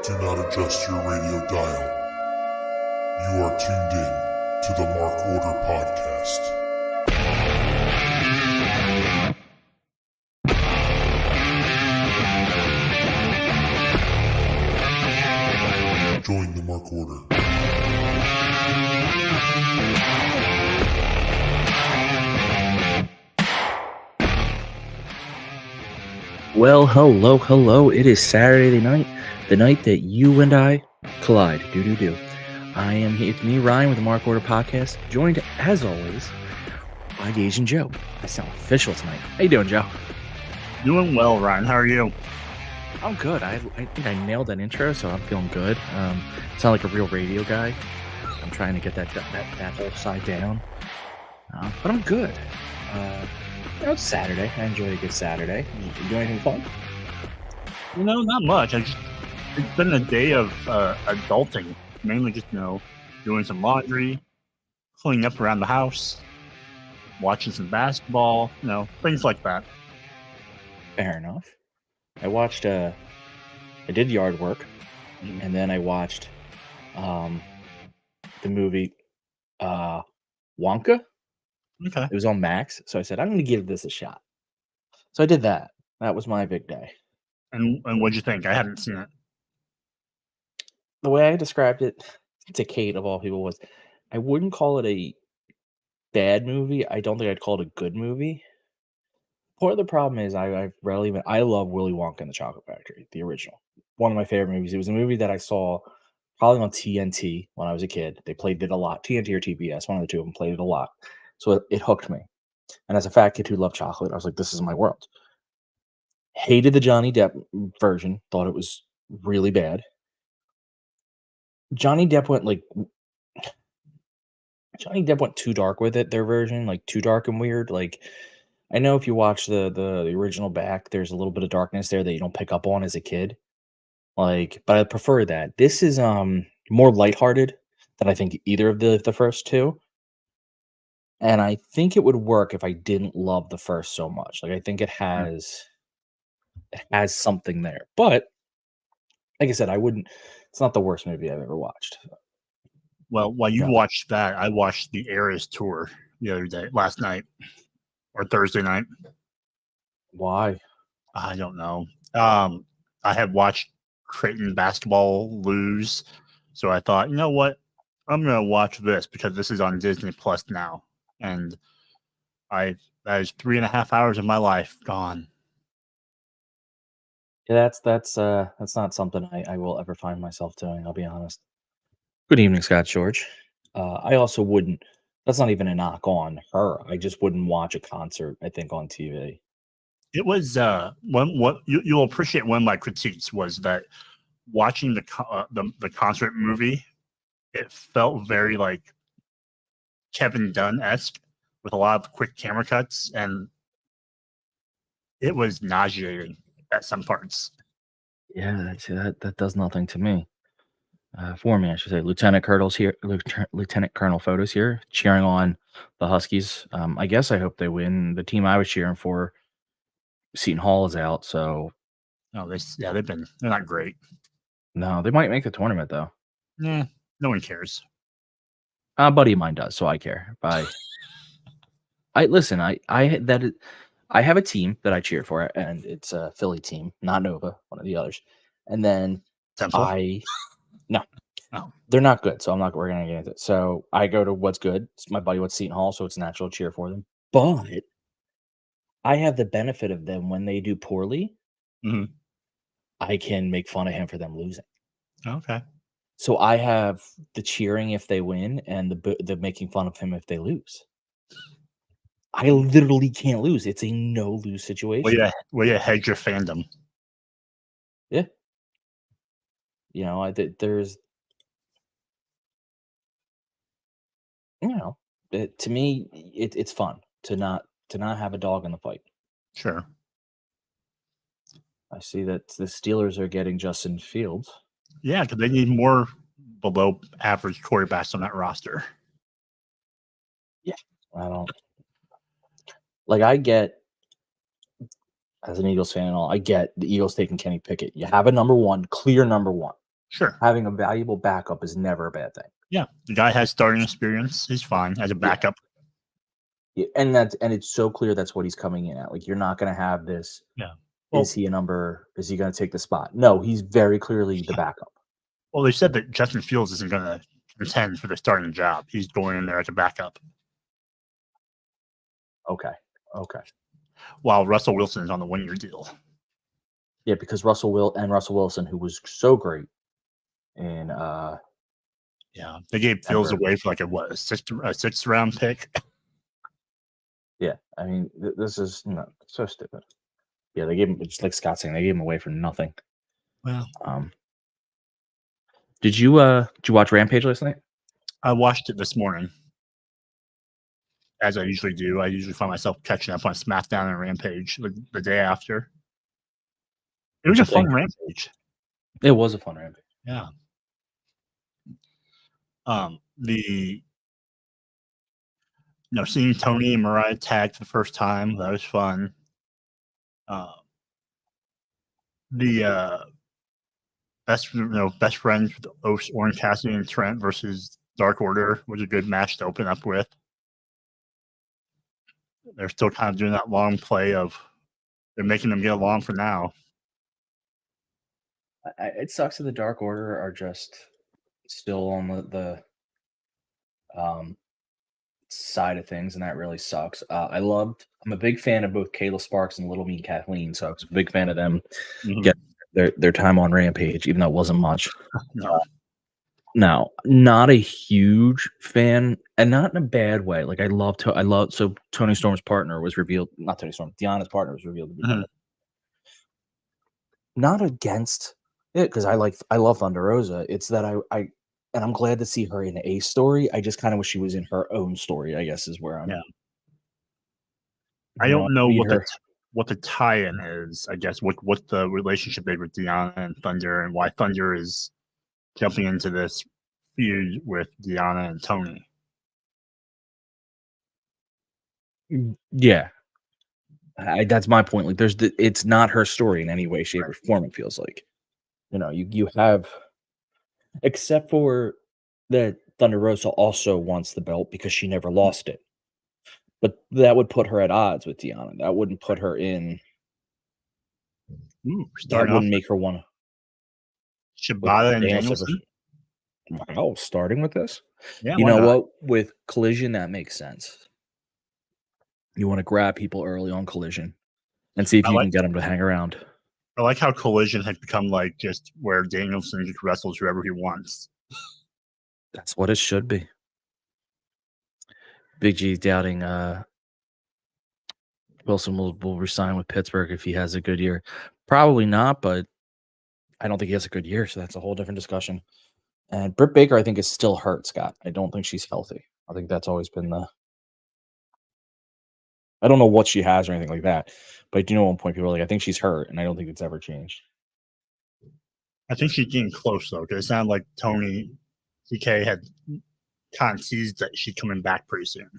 Do not adjust your radio dial. You are tuned in to the Mark Order Podcast. Join the Mark Order. Well, hello. It is Saturday night, the night that you and I collide. Do. I am here with me, Ryan, with the Mark Order Podcast, joined, as always, by Asian Joe. I sound official tonight. How you doing, Joe? Doing well, Ryan. How are you? I'm good. I think I nailed that intro, so I'm feeling good. Sound like a real radio guy. I'm trying to get that whole side down, but I'm good. It's Saturday. I enjoy a good Saturday. You do anything fun? Not much. It's been a day of adulting. Mainly just, doing some laundry, cleaning up around the house, watching some basketball, things like that. Fair enough. I watched, I did yard work, and then I watched the movie Wonka. Okay. It was on Max, so I said, I'm going to give this a shot. So I did that. That was my big day. And what'd you think? I hadn't seen it. The way I described it to Kate, of all people, was I wouldn't call it a bad movie. I don't think I'd call it a good movie. Part of the problem is I love Willy Wonka and the Chocolate Factory, the original. One of my favorite movies. It was a movie that I saw probably on TNT when I was a kid. They played it a lot. TNT or TBS, one of the two of them played it a lot. So it hooked me. And as a fat kid who loved chocolate, I was like, this is my world. Hated the Johnny Depp version. Thought it was really bad. Johnny Depp went too dark with it, their version, like too dark and weird. Like, I know if you watch the original back, there's a little bit of darkness there that you don't pick up on as a kid. Like, but I prefer that. This is more lighthearted than I think either of the first two. And I think it would work if I didn't love the first so much. Like, I think it has something there. But like I said, it's not the worst movie I've ever watched. Well, while you watched that, I watched the Eras tour the other day, last night or Thursday night. Why? I don't know. I had watched Creighton basketball lose, so I thought, you know what? I'm gonna watch this because this is on Disney Plus now, and that is 3.5 hours of my life gone. Yeah, that's not something I will ever find myself doing. I'll be honest. Good evening, Scott George. I also wouldn't. That's not even a knock on her. I just wouldn't watch a concert, I think, on TV. It was what you'll appreciate. One of my critiques was that watching the concert movie, it felt very like Kevin Dunn-esque with a lot of quick camera cuts, and it was nauseating at some parts. Yeah, that does nothing to me. For me, I should say. Lieutenant Colonel's here. Lieutenant Colonel Photos here, cheering on the Huskies. I guess I hope they win. The team I was cheering for, Seton Hall, is out. So, they're not great. No, they might make the tournament though. Yeah, no one cares. A buddy of mine does, so I care. I have a team that I cheer for, and it's a Philly team, not Nova, one of the others. And then Temple? No. Oh. They're not good, so we're gonna get into it. So I go to what's good. It's my buddy what's Seton Hall, so it's natural to cheer for them. But I have the benefit of them when they do poorly. Mm-hmm. I can make fun of him for them losing. Okay. So I have the cheering if they win, and the making fun of him if they lose. I literally can't lose. It's a no-lose situation. Way to hedge your fandom. Yeah. There's, to me, it's fun to not have a dog in the fight. Sure. I see that the Steelers are getting Justin Fields. Yeah, because they need more below average quarterbacks on that roster. Yeah. I get, as an Eagles fan and all, I get the Eagles taking Kenny Pickett. You have a clear number one. Sure. Having a valuable backup is never a bad thing. Yeah, the guy has starting experience. He's fine as a backup. Yeah, and it's so clear that's what he's coming in at. Like, you're not going to have this. Yeah. Well, Is he a number? Is he going to take the spot? No, he's very clearly the backup. Well, they said that Justin Fields isn't going to contend for the starting job. He's going in there as a backup. Okay. While Russell Wilson is on the 1-year deal. Yeah, because Russell Wilson, who was so great in yeah, they gave Fields away for like a sixth round pick. Yeah, I mean, this is so stupid. Yeah, they gave him, just like Scott saying, they gave him away for nothing. Well, did you watch Rampage last night? I watched it this morning, as I usually do. I usually find myself catching up on SmackDown and Rampage the day after. It was a fun Rampage. It was a fun Rampage. Yeah. Seeing Tony and Mariah tag for the first time, that was fun. The best friends with Orange Cassidy and Trent versus Dark Order was a good match to open up with. They're still kind of doing that long play of they're making them get along for now. It sucks that the Dark Order are just still on the side of things, and that really sucks. I'm a big fan of both Kayla Sparks and Little Mean Kathleen, so I was a big fan of them get their time on Rampage, even though it wasn't much. No, not a huge fan, and not in a bad way. Like, so Tony Storm's partner was revealed, not Tony Storm, Deanna's partner was revealed to be not against it, because I love Thunder Rosa. It's that and I'm glad to see her in a story. I just kind of wish she was in her own story, I guess, is where I'm. Yeah. I don't know what the tie-in is, I guess, what the relationship is with Deanna and Thunder, and why Thunder is jumping into this feud with Deanna and Tony. Yeah. That's my point. Like, it's not her story in any way, shape, or form, it feels like. You have, except for that Thunder Rosa also wants the belt because she never lost it. But that would put her at odds with Deanna. That wouldn't put her in. That wouldn't make her want to. Shibata and Danielson? Wow, starting with this? Yeah, you know what? With Collision, that makes sense. You want to grab people early on Collision and see if you can get them to hang around. I like how Collision had become like just where Danielson just wrestles whoever he wants. That's what it should be. Big G's doubting Wilson will resign with Pittsburgh if he has a good year. Probably not, but I don't think he has a good year, so that's a whole different discussion. And Britt Baker, I think, is still hurt, Scott. I don't think she's healthy. I think that's always been I don't know what she has or anything like that, but I do know at one point people are like, I think she's hurt, and I don't think it's ever changed. I think she's getting close, though, because it sounded like Tony TK had kind of teased that she's coming back pretty soon.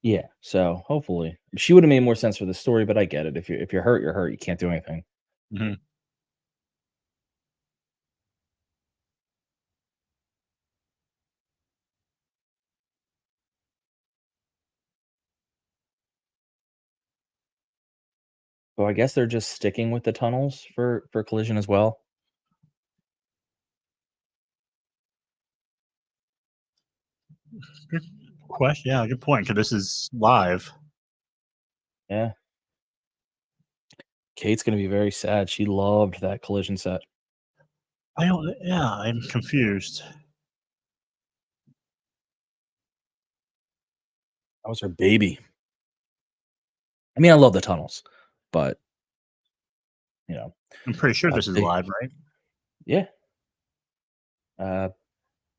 Yeah, so hopefully. She would have made more sense for the story, but I get it. If you're hurt, you're hurt. You can't do anything. Mm-hmm. So I guess they're just sticking with the tunnels for Collision as well. Good question. Yeah, good point. Because this is live. Yeah. Kate's gonna be very sad. She loved that Collision set. I'm confused. That was her baby. I mean, I love the tunnels, but I'm pretty sure this is live, right? Yeah.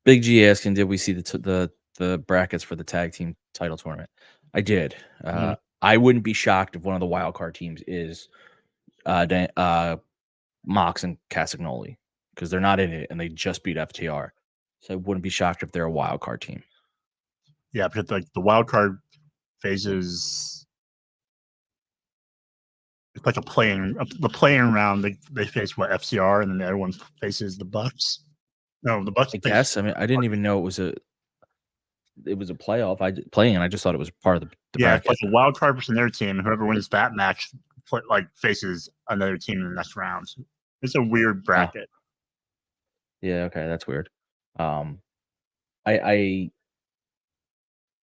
Big G asking, did we see the brackets for the tag team title tournament? I did. I wouldn't be shocked if one of the wild card teams is Mox and Castagnoli, because they're not in it and they just beat FTR. So I wouldn't be shocked if they're a wild card team. Yeah, because like the wild card phases, it's like the playing round. They face FCR, and then everyone faces the Bucks. No, the Bucks. I guess. I mean, I didn't even know it was a playoff. Playing, and I just thought it was part of the Yeah, it's bracket. like a wild card versus their team, and whoever wins that match faces another team in the next round. It's a weird bracket. Yeah, okay, that's weird. I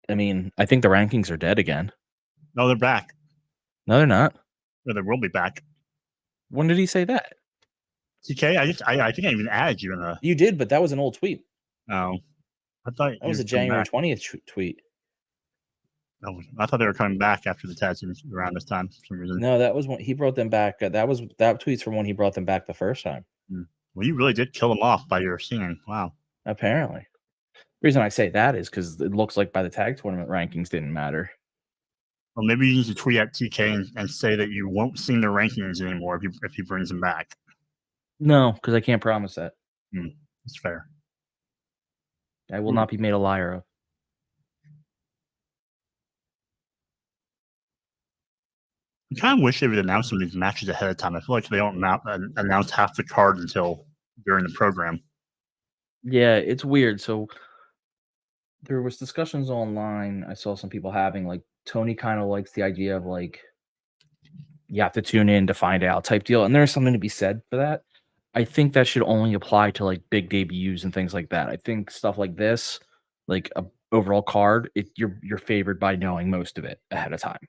mean, I think the rankings are dead again. No, they're back. No, they're not. No, they will be back. When did he say that? TK, I think I even added you in the. You did, but that was an old tweet. Oh, I thought That was a January 20th tweet. No, I thought they were coming back after the tag teams around this time for some reason. No, that was when he brought them back. That tweet's from when he brought them back the first time. Well, you really did kill them off by your singing. Wow. Apparently. The reason I say that is because it looks like by the tag tournament rankings didn't matter. Well, maybe you need to tweet at TK and say that you won't sing the rankings anymore if he brings them back. No, because I can't promise that. That's fair. I will not be made a liar of. I kind of wish they would announce some of these matches ahead of time. I feel like they don't announce half the card until during the program. Yeah, it's weird. So there was discussions online. I saw some people having like Tony kind of likes the idea of like you have to tune in to find out type deal, and there's something to be said for that. I think that should only apply to like big debuts and things like that. I think stuff like this, like a overall card, you're favored by knowing most of it ahead of time.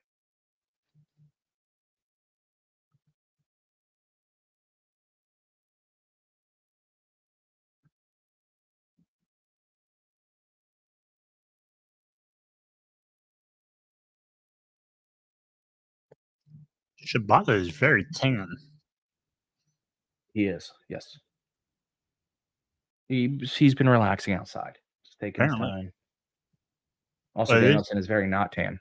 Shibata is very tan. He is, yes. He's been relaxing outside, just taking his time. Also, Danielson is very not tan.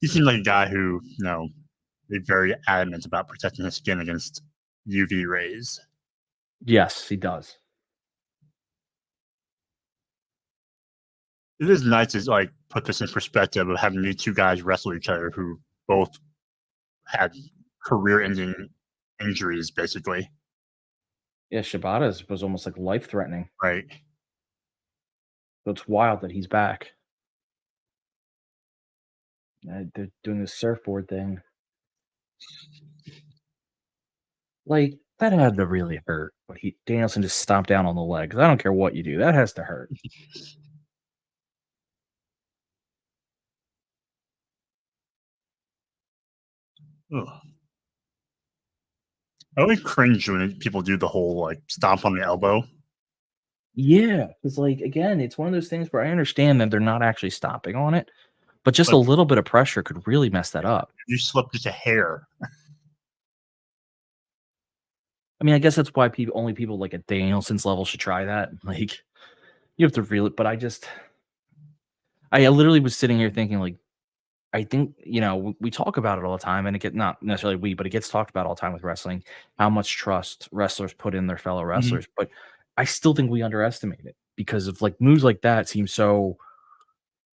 He seems like a guy who, is very adamant about protecting his skin against UV rays. Yes, he does. It is nice to put this in perspective of having these two guys wrestle each other who both had career-ending injuries, basically. Yeah, Shibata was almost like life-threatening. Right. So it's wild that he's back. They're doing this surfboard thing. Like, that had to really hurt. But Danielson just stomped down on the legs. I don't care what you do. That has to hurt. Ugh. I always cringe when people do the whole stomp on the elbow. Yeah, because again, it's one of those things where I understand that they're not actually stomping on it, but just a little bit of pressure could really mess that up. You slip just a hair. I mean, I guess that's why only people like at Danielson's level should try that. Like, you have to feel it, but I literally was sitting here thinking, I think, we talk about it all the time, and not necessarily but it gets talked about all the time with wrestling, how much trust wrestlers put in their fellow wrestlers. Mm-hmm. But I still think we underestimate it because of moves like that seem so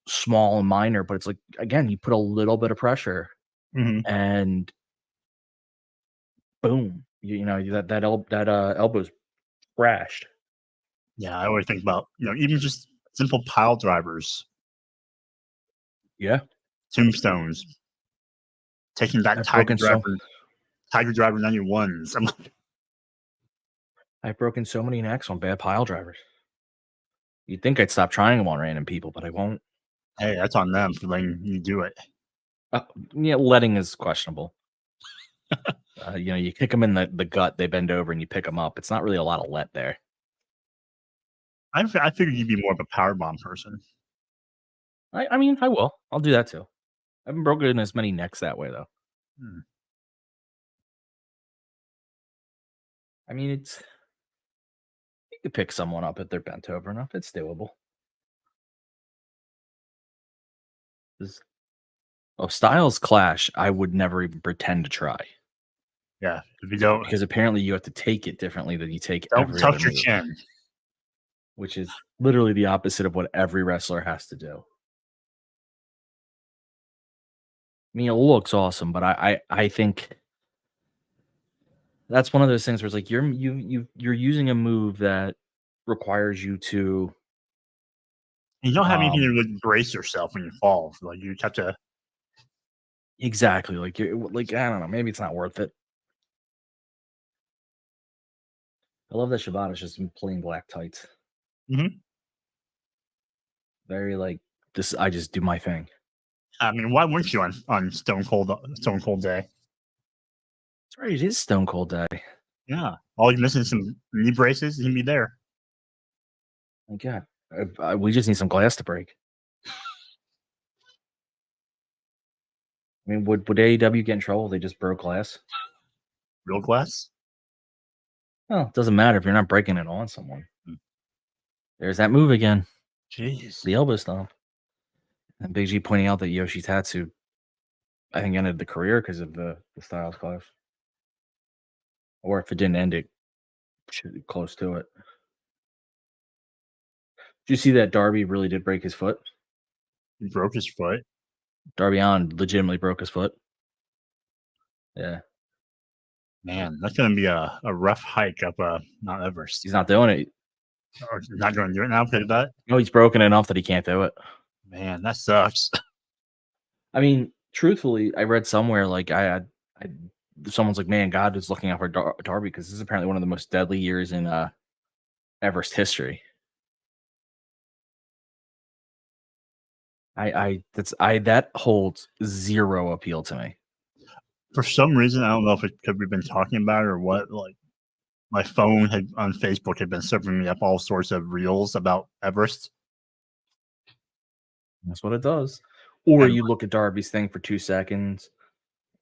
small and minor, but it's again, you put a little bit of pressure and boom, that elbow's crashed. Yeah, I always think about, even just simple pile drivers. Yeah. Tombstones. Taking that tiger driver 91s. I've broken so many necks on bad pile drivers. You'd think I'd stop trying them on random people, but I won't. Hey, that's on them for letting you do it. Yeah, letting is questionable. You kick them in the gut, they bend over, and you pick them up. It's not really a lot of let there. I figured you'd be more of a powerbomb person. I mean, I will. I'll do that too. I haven't broken as many necks that way, though. I mean, you could pick someone up if they're bent over enough. It's doable. Styles clash, I would never even pretend to try. Yeah, if you don't, because apparently you have to take it differently than you take every other move, chin, which is literally the opposite of what every wrestler has to do. I mean, it looks awesome, but I think That's one of those things where it's like you're using a move that requires you to You don't have anything to really brace yourself when you fall. Like you have to. exactly like you're like I don't know, maybe it's not worth it. I love that Shibata's just in plain black tights. Mhm. Very like this. I just do my thing. I mean, why wouldn't you on Stone Cold Day? That's right. It is Stone Cold Day. Yeah, all you're missing is some knee braces. You can be there. My God, we just need some glass to break. I mean, would AEW get in trouble if they just broke glass? Real glass. Well, it doesn't matter if you're not breaking it on someone. Hmm. There's that move again, Jeez. the elbow stomp. And Big G pointing out that Yoshitatsu, I think, ended the career because of the Styles Clash. Or if it didn't end it, should be close to it. Did you see that Darby really did break his foot? He broke his foot. Darby Allin legitimately broke his foot. Yeah. Man, that's gonna be a rough hike up Mount Everest. He's not doing it. Or not going to do it now because of that. No, he's broken enough that he can't do it. Man, that sucks. I mean, truthfully, I read somewhere like someone's like, man, God is looking out for Darby because this is apparently one of the most deadly years in Everest history. That holds zero appeal to me. For some reason, I don't know if it's because we've been talking about it or what. Like, my phone on Facebook had been serving me up all sorts of reels about Everest. That's what it does. Or And you look at Darby's thing for 2 seconds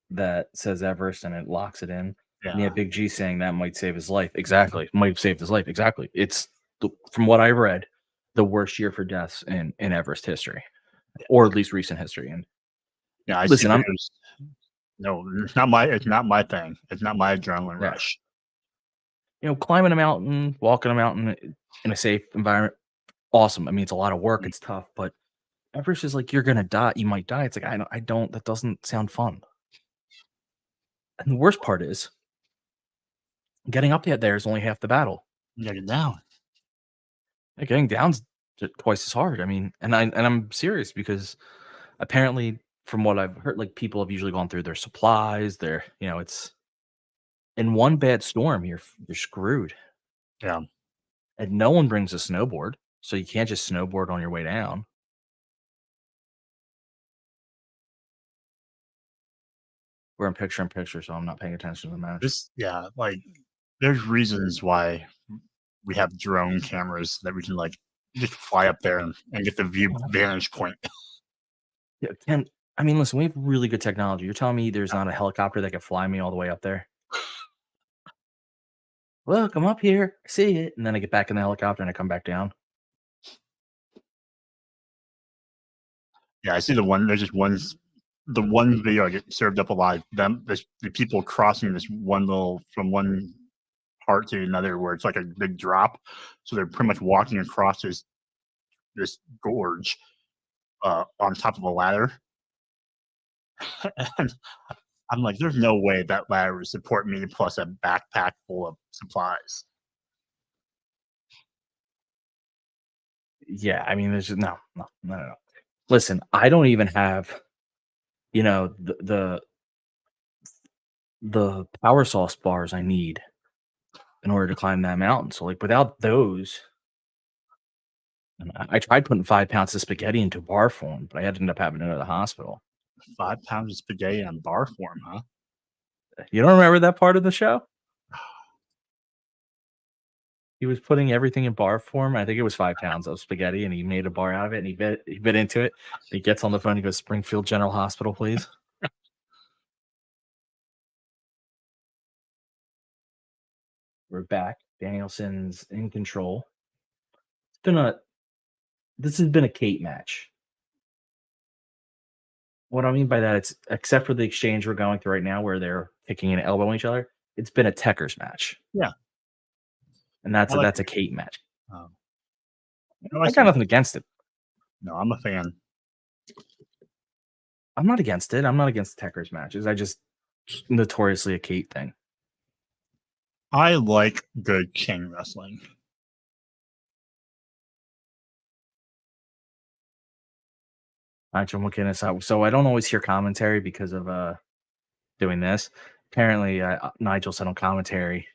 that says Everest and it locks it in. And yeah, Big G saying that might save his life. Exactly. Might have saved his life. Exactly. It's, from what I read, the worst year for deaths in Everest history, or at least recent history. And yeah. I listen, see no, it's not my thing. It's not my adrenaline Yeah. rush. Climbing a mountain, walking a mountain in a safe environment, awesome. I mean, it's a lot of work. It's tough, but Everest is like you're gonna die. You might die. It's like I don't. That doesn't sound fun. And the worst part is getting up there is only half the battle. You gotta get down. Getting down's twice as hard. I mean, and I'm serious because apparently, from what I've heard, like people have usually gone through their supplies. It's in one bad storm, you're screwed. Yeah. And no one brings a snowboard, so you can't just snowboard on your way down. We're in picture, so I'm not paying attention to the match. Like there's reasons why we have drone cameras that we can like just fly up there and get the vantage point. Yeah, I mean, listen, we have really good technology. You're telling me there's not a helicopter that can fly me all the way up there? Look, I'm up here. I see it. And then I get back in the helicopter and I come back down. Yeah, I see the one. There's just the one video I get served up alive. The people crossing this one from one part to another where it's like a big drop. So they're pretty much walking across this gorge on top of a ladder. And I'm like, there's no way that ladder would support me plus a backpack full of supplies. Yeah, I mean, there's just no. Listen, I don't even have, the power source bars I need in order to climb that mountain. So, like, without those, and I tried putting 5 pounds of spaghetti into bar form, but I ended up having to go to the hospital. 5 pounds of spaghetti in bar form, huh? You don't remember that part of the show? He was putting everything in bar form. I think it was 5 pounds of spaghetti, and he made a bar out of it, and he bit into it. He gets on the phone. He goes, "Springfield General Hospital, please." We're back. Danielson's in control. This has been a Kate match. What I mean by that, it's except for the exchange we're going through right now, where they're kicking and elbowing each other. It's been a Techers match. Yeah, and that's a Kate match. I got nothing against it. No, I'm a fan. I'm not against it. I'm not against Techers matches. I just notoriously a Kate thing. I like good chain wrestling. Actually, I'm looking this up. So I don't always hear commentary because of doing this. Apparently, Nigel said on commentary,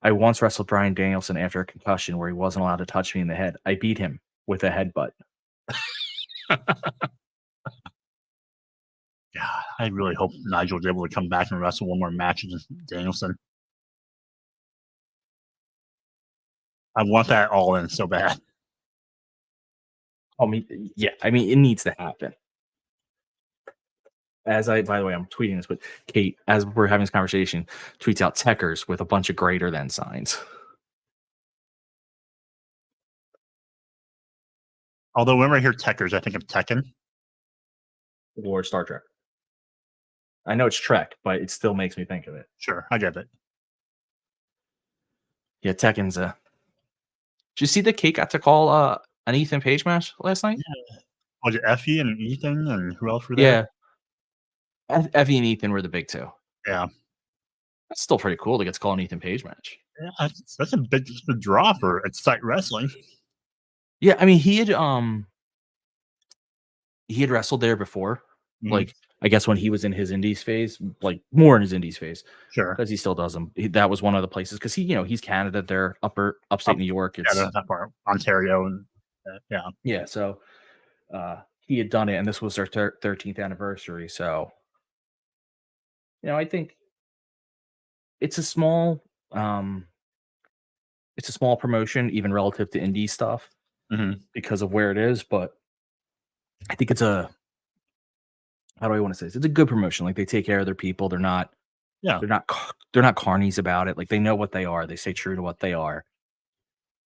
I once wrestled Bryan Danielson after a concussion where he wasn't allowed to touch me in the head. I beat him with a headbutt. Yeah, I really hope Nigel's able to come back and wrestle one more match against Danielson. I want that all in so bad. I mean, yeah, I mean, it needs to happen. By the way, I'm tweeting this, but Kate, as we're having this conversation, tweets out Techers with a bunch of greater than signs. Although whenever I hear Techers, I think of Tekken. Or Star Trek. I know it's Trek, but it still makes me think of it. Sure, I get it. Yeah, Tekken's a. Did you see that Kate got to call an Ethan Page match last night? Yeah. Was it Effie and Ethan and who else were there? Yeah. Effie and Ethan were the big two. Yeah. That's still pretty cool to get to call an Ethan Page match. Yeah, that's a big draw for Excite Wrestling. Yeah, I mean he had wrestled there before. Mm-hmm. Like I guess when he was in his indies phase, like more in his indies phase. Sure. Because he still does them. That was one of the places because he's Canada, they're upstate New York. It's that part, Ontario and yeah. Yeah, so he had done it and this was their 13th anniversary. So I think it's a small promotion, even relative to indie stuff, because of where it is. But I think it's how do I want to say this? It's a good promotion. Like they take care of their people. They're not carnies about it. Like they know what they are. They stay true to what they are.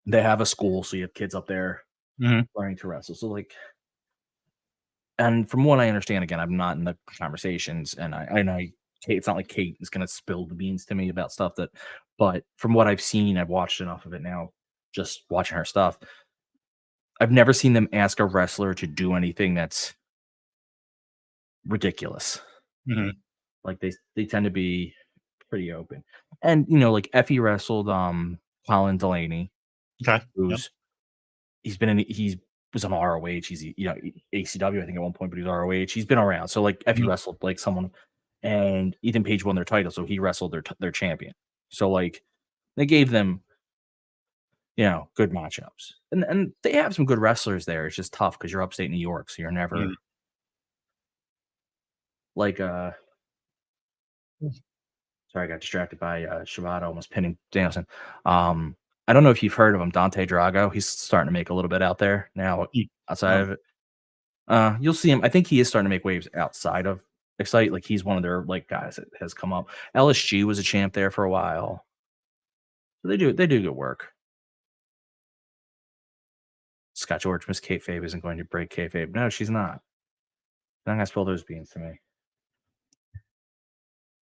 They have a school, so you have kids up there learning to wrestle. So like, and from what I understand, again, I'm not in the conversations, and I know. It's not like Kate is going to spill the beans to me about stuff but from what I've seen, I've watched enough of it now, just watching her stuff. I've never seen them ask a wrestler to do anything that's ridiculous. Like they tend to be pretty open. And, like Effie wrestled Colin Delaney. Okay. He was on ROH. He's, ACW, I think at one point, but he's ROH. He's been around. So like Effie wrestled like someone. And Ethan Page won their title, so he wrestled their champion. So like they gave them, good matchups, and they have some good wrestlers there. It's just tough because you're upstate New York, so you're never like Sorry, I got distracted by Shibata almost pinning Danielson. I don't know if you've heard of him, Dante Drago. He's starting to make a little bit out there now outside of it. You'll see him. I think he is starting to make waves outside of Excite. Like he's one of their like guys that has come up. LSG was a champ there for a while. So they do good work. Scott George, Miss Kayfabe isn't going to break Kayfabe. No, she's not. I'm gonna spill those beans to me.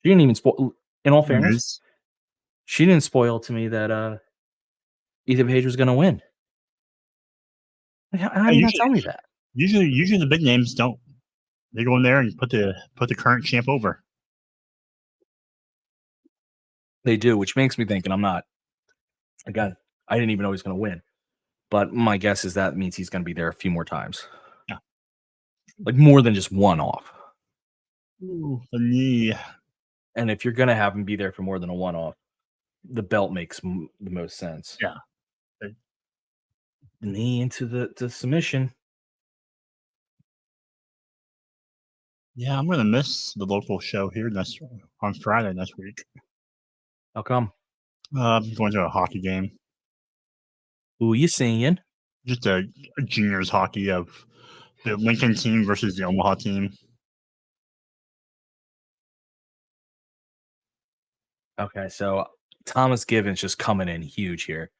She didn't even spoil. In all fairness, she didn't spoil to me that Ethan Page was gonna win. How do you not tell me that? Usually the big names don't. They go in there and put the current champ over. They do, which makes me think, and I'm not. Again, I didn't even know he was going to win, but my guess is that means he's going to be there a few more times. Yeah, like more than just one off. Ooh, the knee. And if you're going to have him be there for more than a one off, the belt makes the most sense. Yeah, the knee into the submission. Yeah, I'm gonna miss the local show here on Friday next week. How come? I'm going to a hockey game. Who are you seeing? Just a juniors hockey of the Lincoln team versus the Omaha team. Okay, so Thomas Givens just coming in huge here.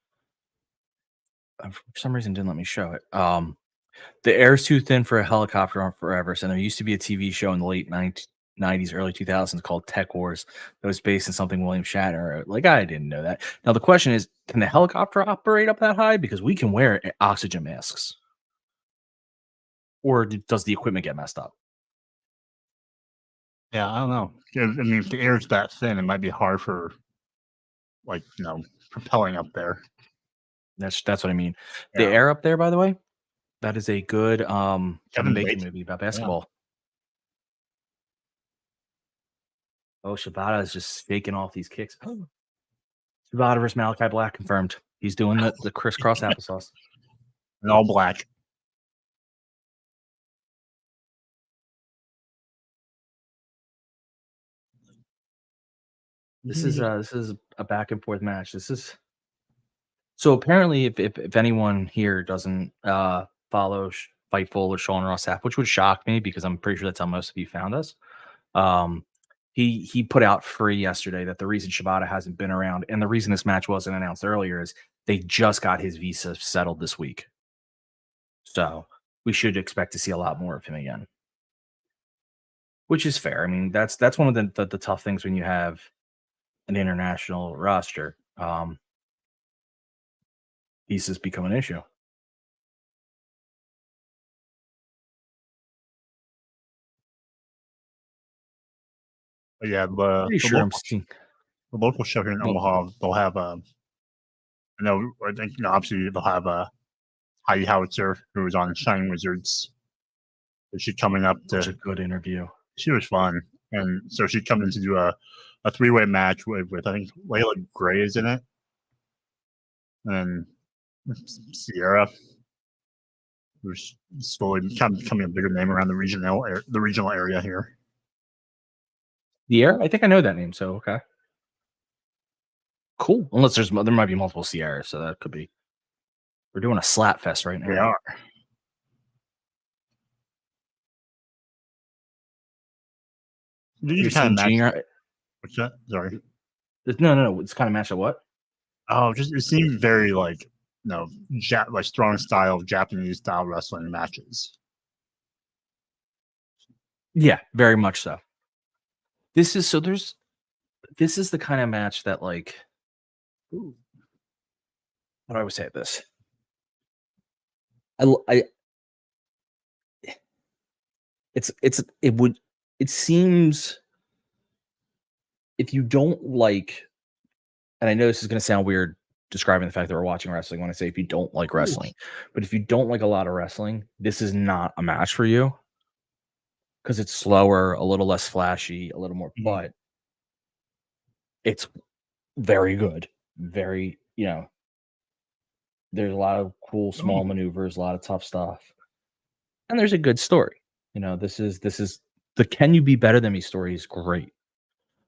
For some reason, didn't let me show it. The air's too thin for a helicopter on forever. So there used to be a TV show in the late 90s, early 2000s called Tech Wars that was based on something William Shatner wrote. Like, I didn't know that. Now, the question is, can the helicopter operate up that high? Because we can wear oxygen masks. Or does the equipment get messed up? Yeah, I don't know. I mean, if the air's that thin, it might be hard for like propelling up there. That's what I mean. The Yeah. Air up there, by the way, that is a good Kevin Kevin Bacon Bacon. movie about basketball. Oh, Shibata is just faking off these kicks. Shibata versus Malachi Black confirmed. He's doing the crisscross applesauce. And all black. This is a back and forth match. This is so apparently if anyone here doesn't follow Fightful or Sean Ross Sapp, which would shock me because I'm pretty sure that's how most of you found us. He put out free yesterday that the reason Shibata hasn't been around and the reason this match wasn't announced earlier is they just got his visa settled this week. So we should expect to see a lot more of him again. Which is fair. I mean, that's one of the tough things when you have an international roster. Visas become an issue. But yeah, Pretty sure I'm seeing the local show here in Omaha, they'll have I think obviously they'll have Heidi Howitzer, who was on Shining Wizards. She's coming up to a good interview. She was fun. And so she comes in to do a 3-way match with I think Layla Gray is in it. And Sierra, who's slowly kind of becoming a bigger name around the regional area here. Sierra? I think I know that name, so okay. Cool. Unless there might be multiple Sierras, so that could be. We're doing a slap fest right now. We are. You kind of match. What's that? Sorry. No. It's kind of match at what? Oh, just it seemed very like strong style Japanese style wrestling matches. Yeah, very much so. This is the kind of match that like. Ooh, how do I always say this? It seems if you don't like, and I know this is going to sound weird describing the fact that we're watching wrestling when I say if you don't like wrestling, but if you don't like a lot of wrestling, this is not a match for you because it's slower, a little less flashy, a little more, but it's very good. Very, there's a lot of cool small maneuvers, a lot of tough stuff, and there's a good story. This is the "Can you be better than me" story is great.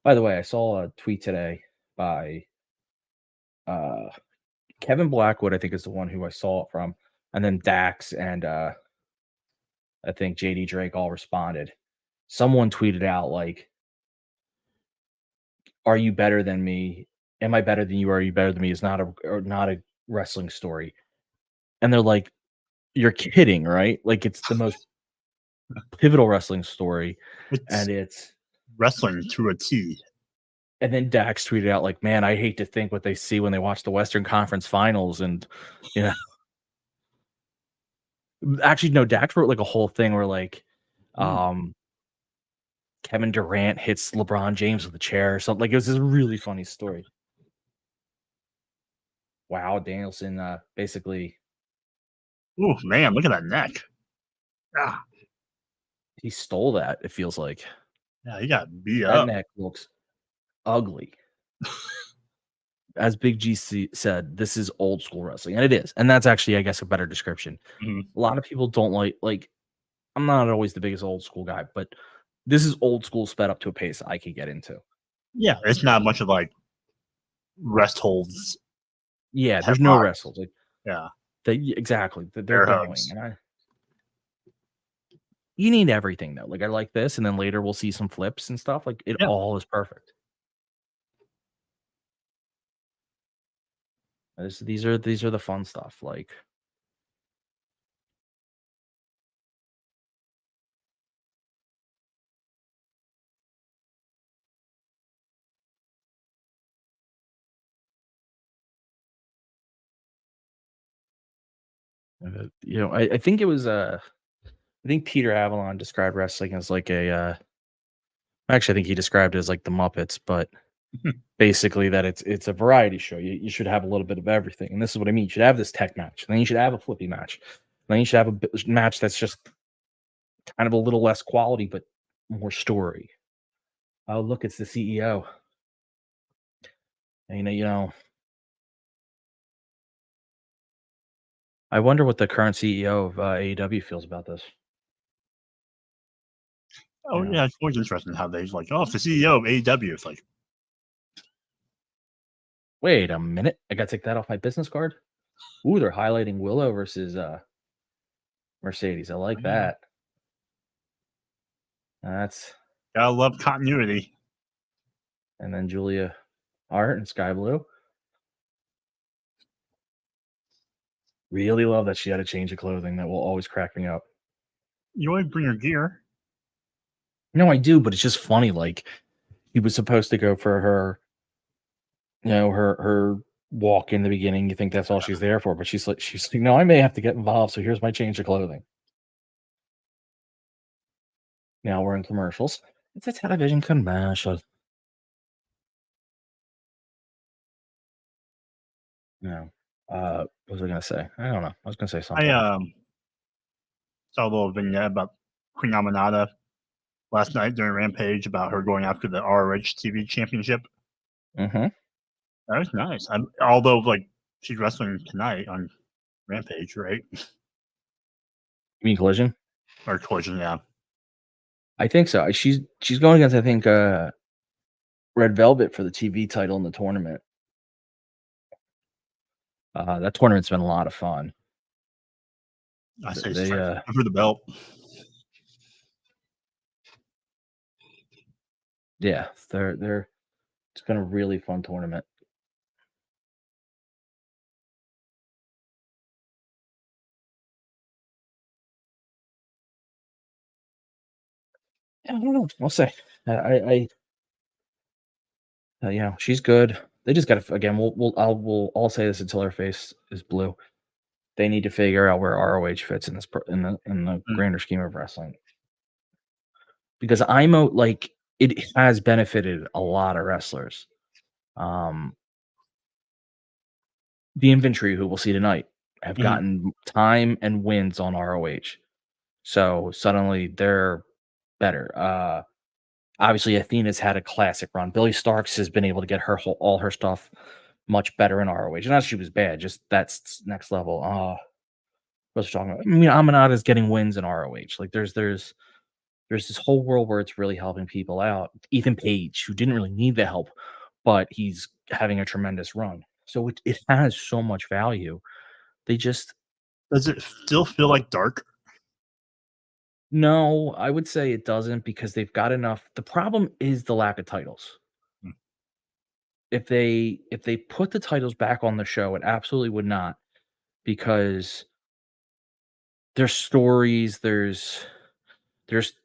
By the way, I saw a tweet today by Kevin Blackwood, I think is the one who I saw it from, and then Dax and I think JD Drake all responded. Someone tweeted out like, "Are you better than me? Am I better than you? Are you better than me?" Is not a wrestling story, and they're like, "You're kidding, right? Like it's the most pivotal wrestling story, and it's wrestling to a T." And then Dax tweeted out like, "Man, I hate to think what they see when they watch the Western Conference Finals," and actually, no, Dax wrote like a whole thing where like, Kevin Durant hits LeBron James with a chair or something. Like it was this really funny story. Wow, Danielson basically. Oh man, look at that neck. Ah. He stole that, it feels like. Yeah, he got beat up. That neck looks ugly. As Big G said, this is old school wrestling, and it is. And that's actually, I guess, a better description. A lot of people don't like I'm not always the biggest old school guy, but this is old school sped up to a pace I could get into. Yeah, it's not much of like rest holds. Yeah, there's no rest holds. Like, yeah. Exactly. They're going. And you need everything though. Like I like this, and then later we'll see some flips and stuff. Like it all is perfect. These are the fun stuff. Like I think it was I think Peter Avalon described wrestling as like a actually I think he described it as like the Muppets, but basically that it's a variety show. You should have a little bit of everything, and this is what I mean. You should have this tech match, and then you should have a flippy match, and then you should have a match that's just kind of a little less quality but more story. Oh, look, it's the CEO. And, I wonder what the current CEO of AEW feels about this. Oh yeah, it's always interesting how they like, oh, it's the CEO of AEW. It's like, wait a minute, I gotta take that off my business card. Ooh, they're highlighting Willow versus Mercedes. I like that. That's gotta love continuity. And then Julia Hart and Sky Blue. Really love that she had a change of clothing. That will always crack me up. You always bring your gear. No, I do, but it's just funny. Like, he was supposed to go for her, her walk in the beginning. You think that's all she's there for, but she's like, no, I may have to get involved. So here's my change of clothing. Now we're in commercials. It's a television commercial. No. What was I gonna say? I don't know. I was gonna say something. I saw a little vignette about Queen Aminata last night during Rampage about her going after the ROH TV championship. Mm-hmm. That was nice. Although, like, she's wrestling tonight on Rampage, right? You mean Collision? Or Collision, yeah. I think so. She's going against, I think, Red Velvet for the TV title in the tournament. That tournament's been a lot of fun. I say for the belt. Yeah, it's been a really fun tournament. I don't know. I'll say she's good. They just got to again. We'll all say this until our face is blue. They need to figure out where ROH fits in this in the grander scheme of wrestling. Because it has benefited a lot of wrestlers. The infantry, who we'll see tonight, have gotten time and wins on ROH. So suddenly they're better. Obviously, Athena's had a classic run. Billy Starks has been able to get all her stuff much better in ROH. Not that she was bad, just that's next level. What's talking about? I mean, Aminata's getting wins in ROH. Like there's this whole world where it's really helping people out. Ethan Page, who didn't really need the help, but he's having a tremendous run. So it has so much value. They just does it still feel like dark? No, I would say it doesn't because they've got enough. The problem is the lack of titles. If they put the titles back on the show, it absolutely would not, because there's stories, there's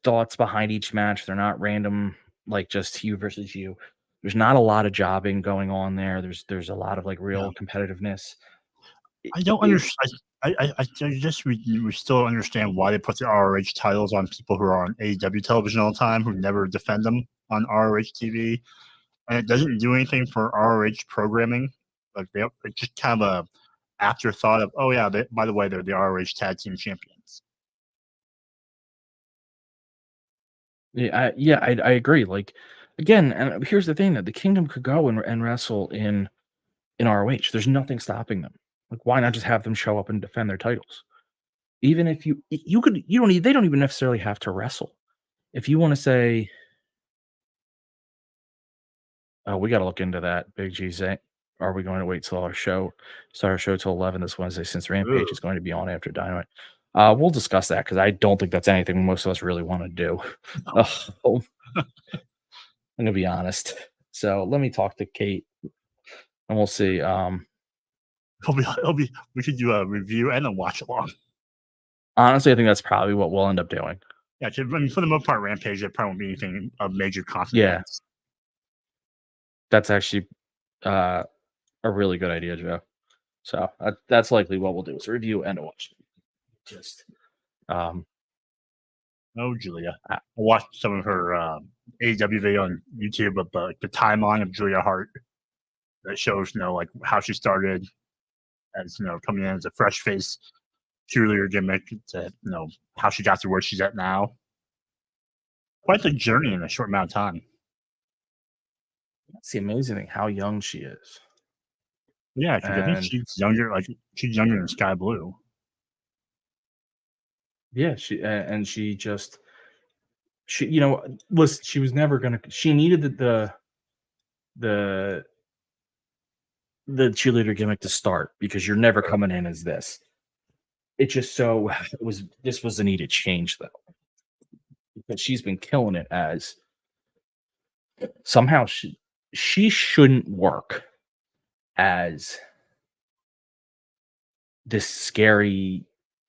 thoughts behind each match. They're not random, like just you versus you. There's not a lot of jobbing going on there. There's a lot of like real competitiveness. I don't understand. I just we still understand why they put the ROH titles on people who are on AEW television all the time, who never defend them on ROH TV, and it doesn't do anything for ROH programming. Like it's just kind of a afterthought of, oh yeah, by the way, they're the ROH Tag Team Champions. Yeah, I agree. Like, again, and here's the thing: that the Kingdom could go and wrestle in ROH. There's nothing stopping them. Like, why not just have them show up and defend their titles? Even if they don't even necessarily have to wrestle. If you want to say, oh, we got to look into that. Big G saying, are we going to wait till start our show till 11 this Wednesday, since Rampage is going to be on after Dynamite? We'll discuss that, because I don't think that's anything most of us really want to do. I'm gonna be honest. So let me talk to Kate, and we'll see. We should do a review and a watch along. Honestly, I think that's probably what we'll end up doing. Yeah, I mean, for the most part, Rampage, there probably won't be anything of major consequence. Yeah, that's actually a really good idea, Joe. So that's likely what we'll do: is a review and a watch. Just Oh, Julia. I watched some of her AEW video on YouTube of the timeline of Julia Hart that shows, like how she started as, coming in as a fresh face cheerleader gimmick to, how she got to where she's at now. Quite the journey in a short amount of time. It's the amazing thing how young she is. Yeah, because I think she's younger. Like she's younger than Sky Blue. Yeah, she was never gonna. She needed the cheerleader gimmick to start because you're never coming in as this. It just this was a needed change though, because she's been killing it as somehow she shouldn't work as this scary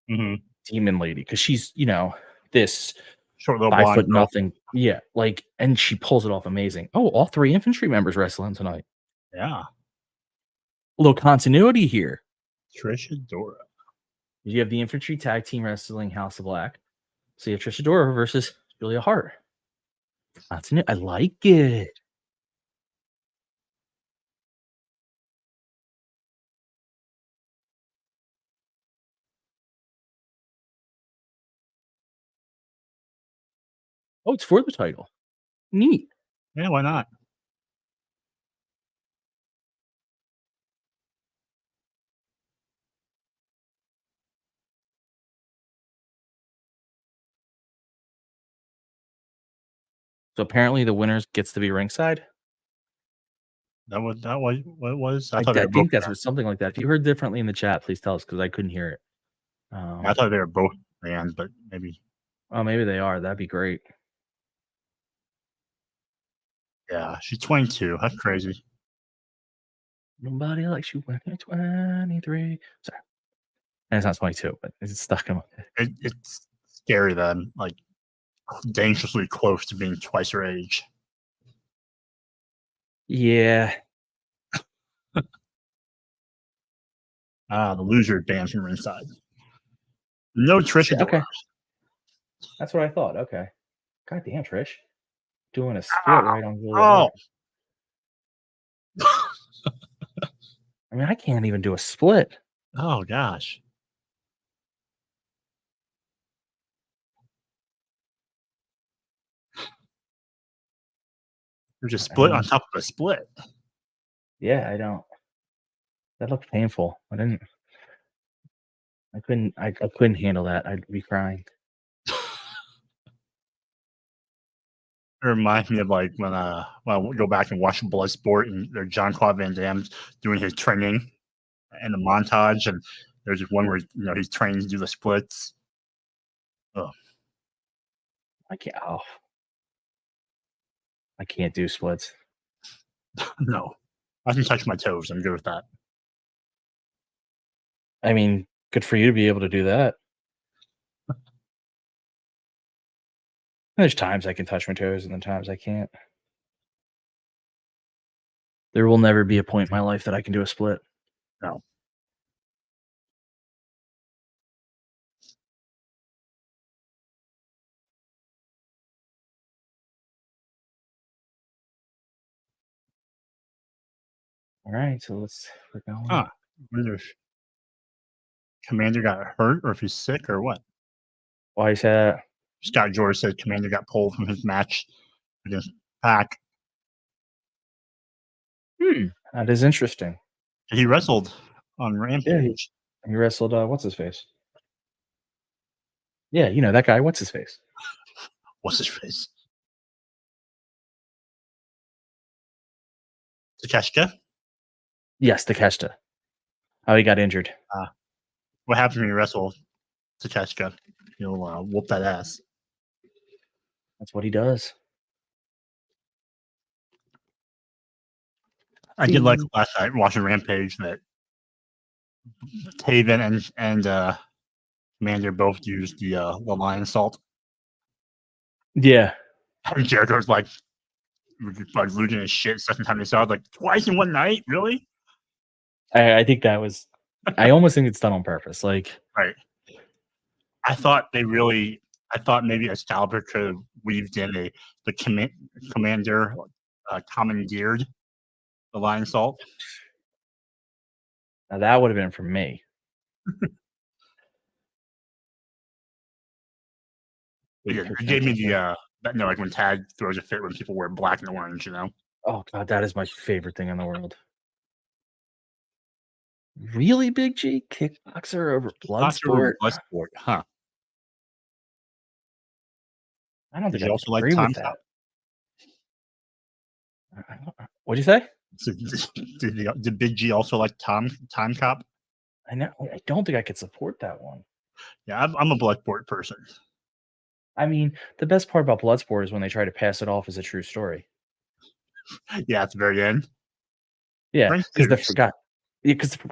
demon lady because she's this short little 5 foot nothing. Yeah, and she pulls it off amazing. Oh, all 3 infantry members wrestling tonight. Yeah, a little continuity here. Trish Adora. You have the infantry tag team wrestling House of Black. So you have Trish Adora versus Julia Hart. I like it. Oh, it's for the title. Neat. Yeah, why not? So apparently the winners gets to be ringside. That was what it was. I think that's something like that. If you heard differently in the chat, please tell us because I couldn't hear it. I thought they were both fans, but maybe. Oh, maybe they are. That'd be great. Yeah, she's 22. That's crazy. Nobody likes you when you're 23. Sorry. And it's not 22, but it's stuck in my head. It's scary that I'm like dangerously close to being twice her age. Yeah. The loser banned from ringside. No Trish Adora. Okay. That's what I thought. Okay. God damn, Trish. Doing a split right on Julia Hart. I mean, I can't even do a split. Oh, gosh. There's a split on top of a split. Yeah, I don't. That looked painful. I couldn't handle that. I'd be crying. It reminds me of like when I go back and watch Bloodsport and there's Jean-Claude Van Damme doing his training and the montage, and there's one where he's training to do the splits. Oh, I can't do splits. No, I can touch my toes. I'm good with that. I mean, good for you to be able to do that. There's times I can touch my toes and then times I can't. There will never be a point in my life that I can do a split. No. All right, so we're going. I wonder if Commander got hurt or if he's sick or what. Why is that? Scott George said Commander got pulled from his match against Pac. That is interesting. He wrestled on Rampage. Yeah, he wrestled, what's his face? Yeah, that guy, what's his face? What's his face? Takeshita? Yes, Takeshita. How he got injured. What happens when you wrestle Takeshita? He'll whoop that ass. That's what he does. I did like last night watching Rampage that Taven and Commander both used the lion salt. Yeah. And Jericho's like losing his shit second time they saw it, like twice in one night, really? I think that was I almost think it's done on purpose. Like, right. I thought they really I thought maybe Excalibur could have weaved in the commander commandeered the lion salt. Now that would have been for me. But yeah, you gave me the like when Tag throws a fit when people wear black and orange, you know. Oh god, that is my favorite thing in the world. Really, Big G? Kickboxer over Bloodsport? Bloodsport, huh? I don't Did think you I also like agree Time with Cop? that. What'd you say? So, did Big G also like Time Cop? I know. I don't think I could support that one. Yeah, I'm a Bloodsport person. I mean, the best part about Bloodsport is when they try to pass it off as a true story. Yeah, at the very end. Yeah, Frank because Dukes. the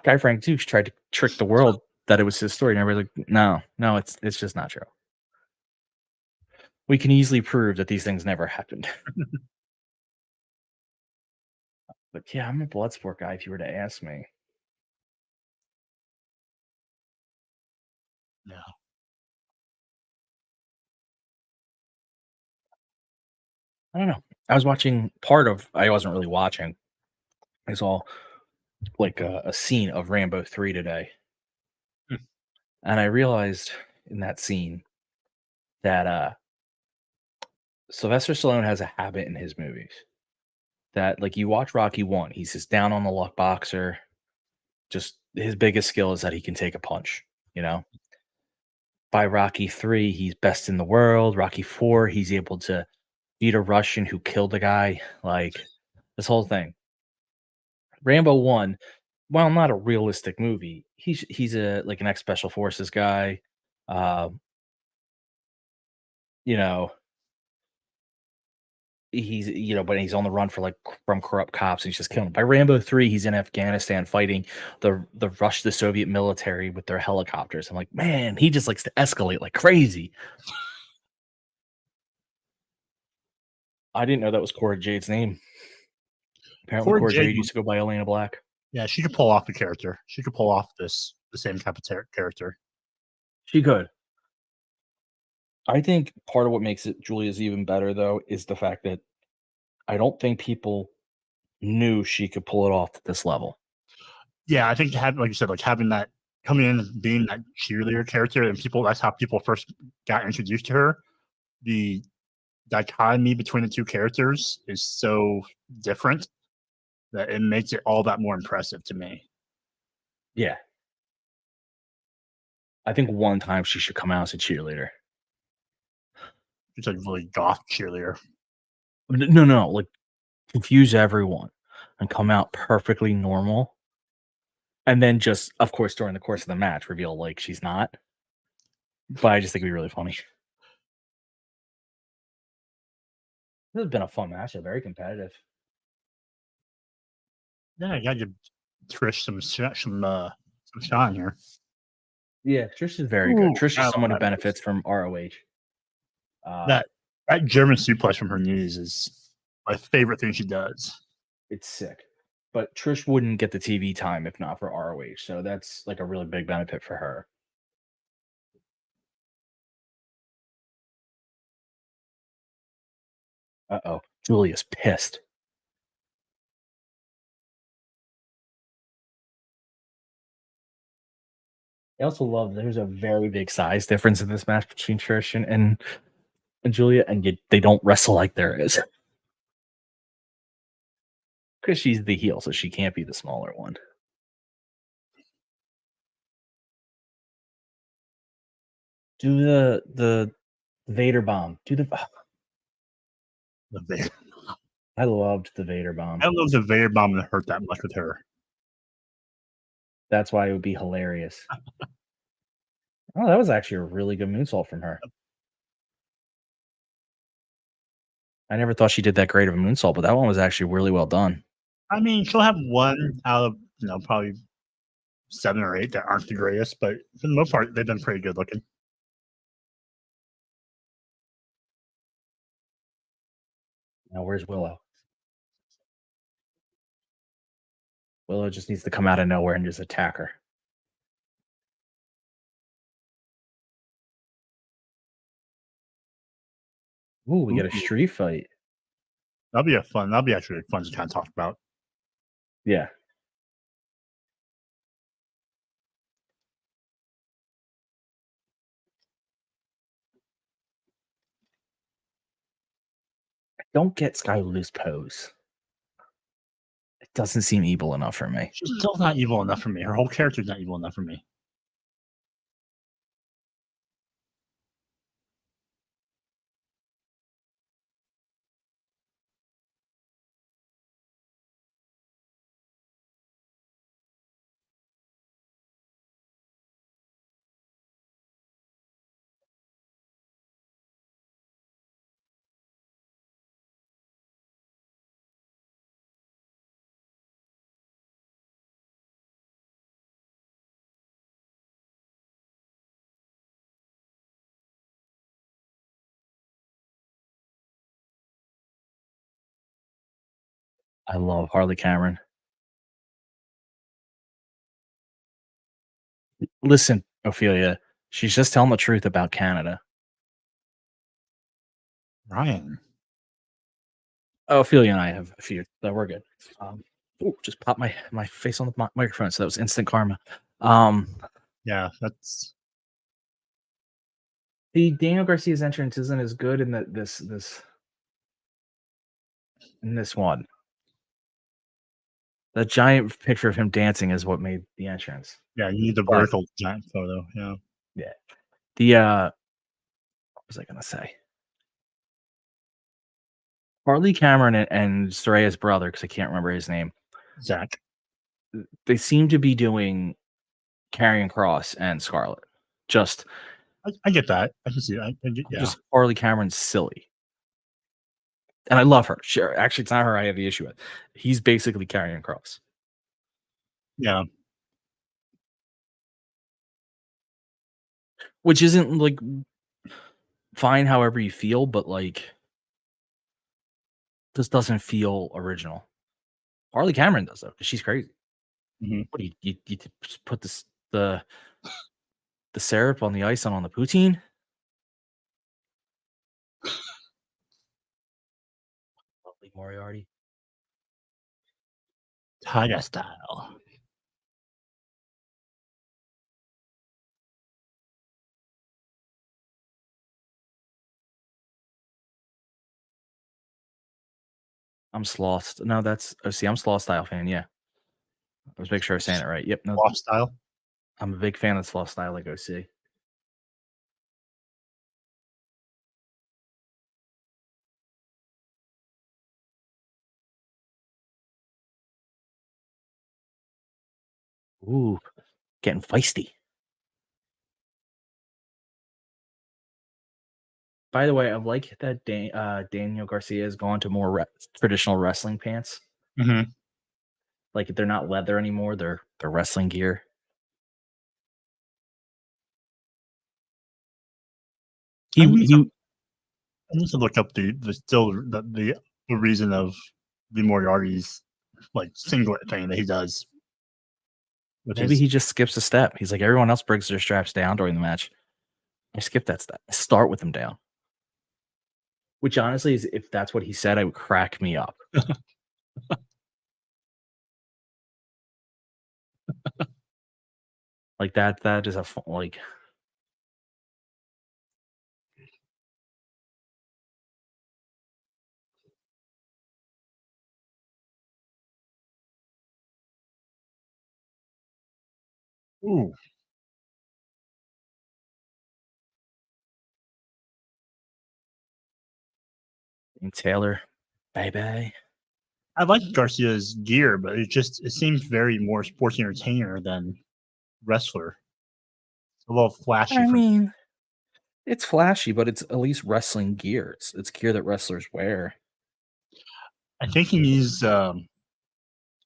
guy Frank Dukes tried to trick the world that it was his story, and everybody's like, no, it's just not true. We can easily prove that these things never happened. But yeah, I'm a Bloodsport guy if you were to ask me. Yeah. I don't know. I wasn't really watching. I saw like a scene of Rambo 3 today. And I realized in that scene that Sylvester Stallone has a habit in his movies that, like, you watch Rocky 1, he's this down on the luck boxer. Just his biggest skill is that he can take a punch, you know? By Rocky 3, he's best in the world. Rocky 4, he's able to beat a Russian who killed a guy. Like, this whole thing. Rambo 1, while not a realistic movie, he's an ex special forces guy. Um, you know, but he's on the run from corrupt cops and he's just killing them. By Rambo 3, he's in Afghanistan fighting the Soviet military with their helicopters. I'm like, man, he just likes to escalate like crazy. I didn't know that was Cora Jade's name. Apparently, Cora Jade used to go by Elena Black. Yeah, she could pull off the character. She could pull off the same type of character. She could. I think part of what makes it Julia's even better, though, is the fact that I don't think people knew she could pull it off at this level. Yeah, I think like you said, like having that coming in and being that cheerleader character, and that's how people first got introduced to her. The dichotomy between the two characters is so different that it makes it all that more impressive to me. Yeah. I think one time she should come out as a cheerleader. It's like really goth cheerleader. No, like confuse everyone and come out perfectly normal. And then just, of course, during the course of the match, reveal like she's not. But I just think it'd be really funny. This has been a fun match. Very competitive. Yeah, I got to give Trish some shine here. Yeah, Trish is very good. Trish is someone who benefits from ROH. That German suplex from her knees is my favorite thing she does. It's sick. But Trish wouldn't get the TV time if not for ROH. So that's like a really big benefit for her. Uh-oh. Julia's pissed. I also love there's a very big size difference in this match between Trish and Julia, and yet they don't wrestle like there is. Because she's the heel, so she can't be the smaller one. Do the Vader bomb. Do the Vader. I loved the Vader bomb. I don't know if the Vader bomb would hurt that much with her. That's why it would be hilarious. Oh, that was actually a really good moonsault from her. I never thought she did that great of a moonsault, but that one was actually really well done. I mean, she'll have one out of probably 7 or 8 that aren't the greatest, but for the most part, they've been pretty good looking. Now, where's Willow? Willow just needs to come out of nowhere and just attack her. Ooh, we get a street fight. That'll be actually fun to kind of talk about. Yeah. I don't get Sky Blue's pose. It doesn't seem evil enough for me. She's still not evil enough for me. Her whole character's not evil enough for me. I love Harley Cameron. Listen, Ophelia, she's just telling the truth about Canada. Ryan. Ophelia and I have a few that we're good. Just popped my face on the microphone, so that was instant karma. Yeah, that's the Daniel Garcia's entrance isn't as good in this one. The giant picture of him dancing is what made the entrance. yeah. You need the vertical giant photo. Yeah. Yeah. The what was I gonna say? Harley Cameron and Soraya's brother, because I can't remember his name. Zach. They seem to be doing Karrion Kross and Scarlett. Just I get that. I can see that. Yeah. Just Harley Cameron's silly. And I love her. Sure. Actually, it's not her I have the issue with. He's basically Karrion Kross. Yeah. Which isn't like fine however you feel, but like this doesn't feel original. Harley Cameron does though, because she's crazy. Mm-hmm. What do you just put the syrup on the ice and on the poutine? Lovely Moriarty. Tiger style. I'm Sloth. No, that's I'm Sloth style fan. Yeah, I was making sure I was saying it right. Yep. No, Sloth style. I'm a big fan of Sloth style like OC. Ooh, getting feisty. By the way, I like that Daniel Garcia has gone to more traditional wrestling pants. Mm-hmm. Like they're not leather anymore; they're wrestling gear. I need to look up the reason of the Moriarty's like singlet thing that he does. Maybe he just skips a step. He's like everyone else brings their straps down during the match. I skip that step. I start with them down. Which honestly is, if that's what he said, I would crack me up. Like that is like. Ooh. And Taylor, bye. I like Garcia's gear, but it seems very more sports entertainer than wrestler. A little flashy. I mean, it's flashy, but it's at least wrestling gear. It's gear that wrestlers wear. I think he needs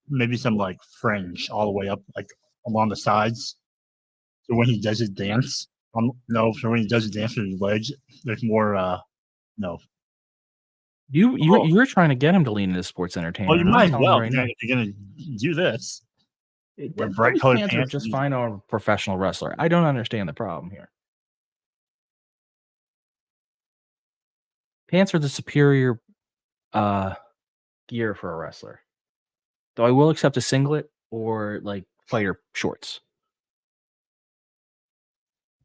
maybe some like fringe all the way up, like along the sides. So when he does his dance, so when he does his dance with his legs, there's more. No. You're trying to get him to lean into sports entertainment. Well, you might as well. Right, you're gonna do this. Bright colored pants just fine on a professional wrestler. I don't understand the problem here. Pants are the superior gear for a wrestler. Though I will accept a singlet or like fighter shorts.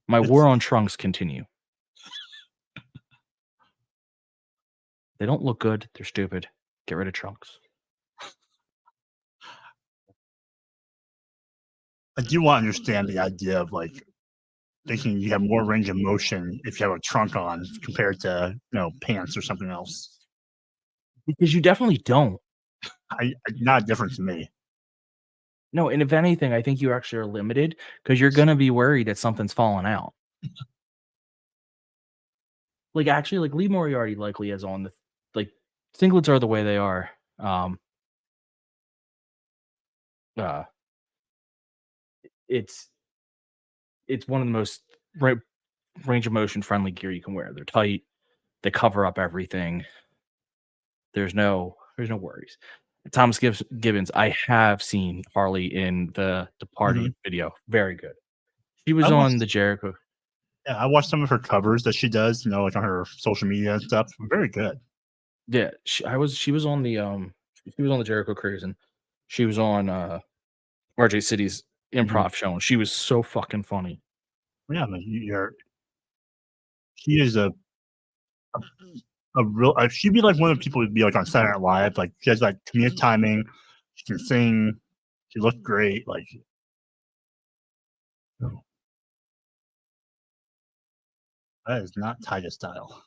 My It's- war on trunks continue. They don't look good. They're stupid. Get rid of trunks. I do want to understand the idea of like thinking you have more range of motion if you have a trunk on compared to pants or something else. Because you definitely don't. Not a difference to me. No, and if anything, I think you actually are limited because you're gonna be worried that something's falling out. Like actually, like Lee Moriarty likely is on the like singlets are the way they are. Uh, it's one of the most range of motion friendly gear you can wear. They're tight. They cover up everything. There's no worries. Thomas Gibbons, I have seen Harley in the Departed video. Very good. She was on the Jericho. Yeah, I watched some of her covers that she does, like on her social media and stuff. Very good. Yeah, she was on the Jericho cruise, and she was on RJ City's improv show, and she was so fucking funny. Yeah, I mean, she is a real. She'd be like one of the people who'd be like on Saturday Night Live. Like she has like comedic timing. She can sing. She looked great. Like, that is not Titus style.